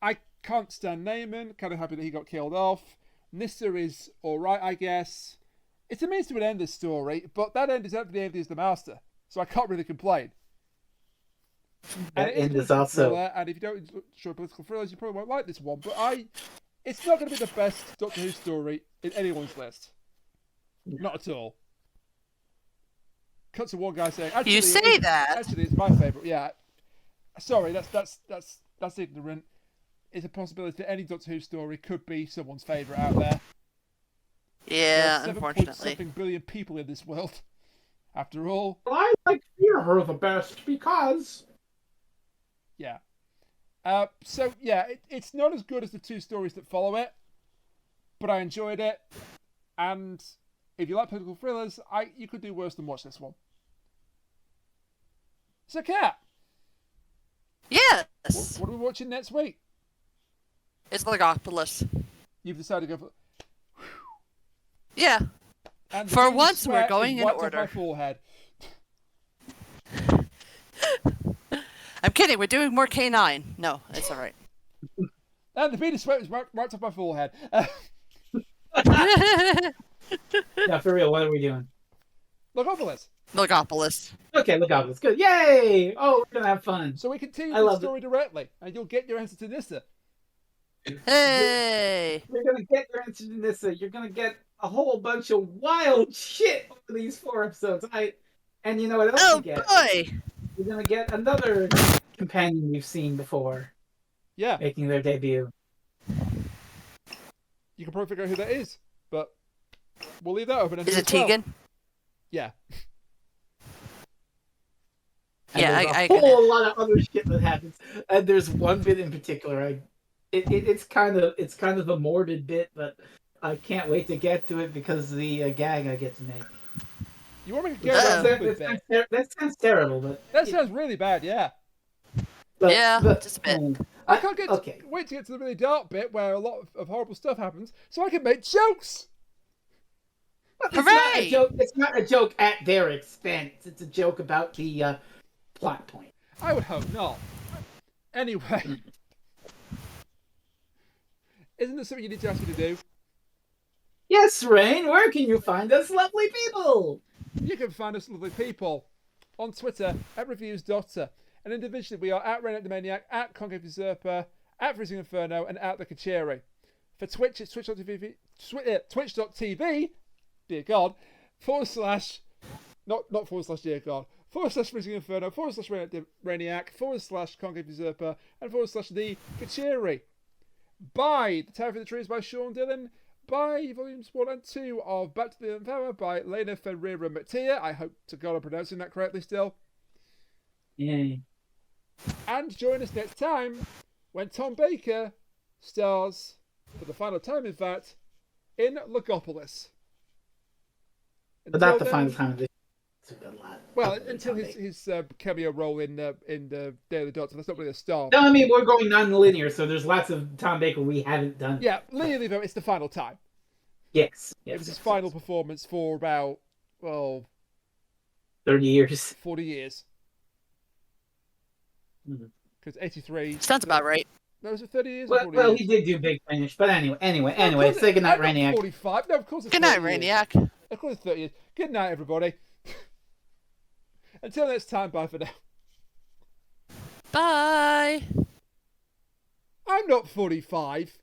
I can't stand Naaman. Kind of happy that he got killed off. Nissa is alright, I guess. It's a means to an end, this story, but that end is Anthony Ainley as the Master, so I can't really complain. That end is also... thriller, and if you don't enjoy political thrillers, you probably won't like this one, but it's not going to be the best Doctor Who story in anyone's list. Not at all. Cut to one guy saying, actually, You say that? Actually, it's my favourite. Yeah. Sorry, that's ignorant. It's a possibility that any Doctor Who story could be someone's favourite out there. Yeah, There are unfortunately. 7.something billion people in this world. After all. Well, I like Fear Her the best because... Yeah. So, yeah, it's not as good as the two stories that follow it, but I enjoyed it, and if you like political thrillers, you could do worse than watch this one. So, Kat, Yes! what are we watching next week? It's Logopolis. You've decided to go for... Yeah. And the For clean once, we're sweat going is in wiped off order. my forehead. I'm kidding, we're doing more K9. No, it's alright. And the bead of sweat was wiped off my forehead. Yeah, for real, what are we doing? Logopolis. Logopolis. Okay, Logopolis, good. Yay! Oh, we're gonna have fun. So we continue I the love story directly, and you'll get your answer to Nissa. Hey! You're gonna get your answer to this. You're gonna get a whole bunch of wild shit over these 4 episodes. And you know what else Oh you get? boy! You're gonna get another companion you've seen before Yeah, making their debut. you can probably figure out who that is, but we'll leave that open. Is it as well. Tegan? Yeah. And Yeah, there's I a can- whole lot of other shit that happens. And there's one bit in particular. It's kind of a morbid bit, but I can't wait to get to it because the gag I get to make. You want me to get That sounds terrible, but That sounds really bad, yeah. Yeah, just a bit. I can't Okay. wait to get to the really dark bit where a lot of horrible stuff happens, so I can make jokes. It's not a Hooray! joke. It's not a joke at their expense. It's a joke about the plot point. I would hope not. Anyway, isn't there something you need to ask me to do? Yes, Rain. Where can you find us, lovely people? You can find us lovely people on Twitter at ReviewsDoctor, and individually we are at Reynard the Maniac, at Concave Usurper, at Freezing Inferno, and at the Kacheri. For Twitch, it's twitch.tv, dear God, / not / dear God, / Freezing Inferno, / Reynard / Concave Usurper, and / the Kacheri. Buy The Tower of the Trees by Sean Dillon. Buy volumes 1 and 2 of Back to the 11th Hour by Lena Ferreira Mattia. I hope to God I'm pronouncing that correctly still. Yay. And join us next time when Tom Baker stars, for the final time in fact, in Logopolis. But not the final time of this. It's a good lot. Well, until his cameo role in the Day of the Doctor. That's not really a star. No, I mean, we're going non-linear, so there's lots of Tom Baker we haven't done. Yeah, linearly though, it's the final time. Yes. It was his final performance for about, 30 years. 40 years. Because 83... Sounds about right. No, was it 30 years or 40 Well, years? he did do Big Finish, but anyway, Of say goodnight, course Rainiac. 45. No, of course it's Good night, 30 years. Rainiac. Of course it's 30 years. Good night, everybody. Until next time, bye for now. Bye. I'm not 45.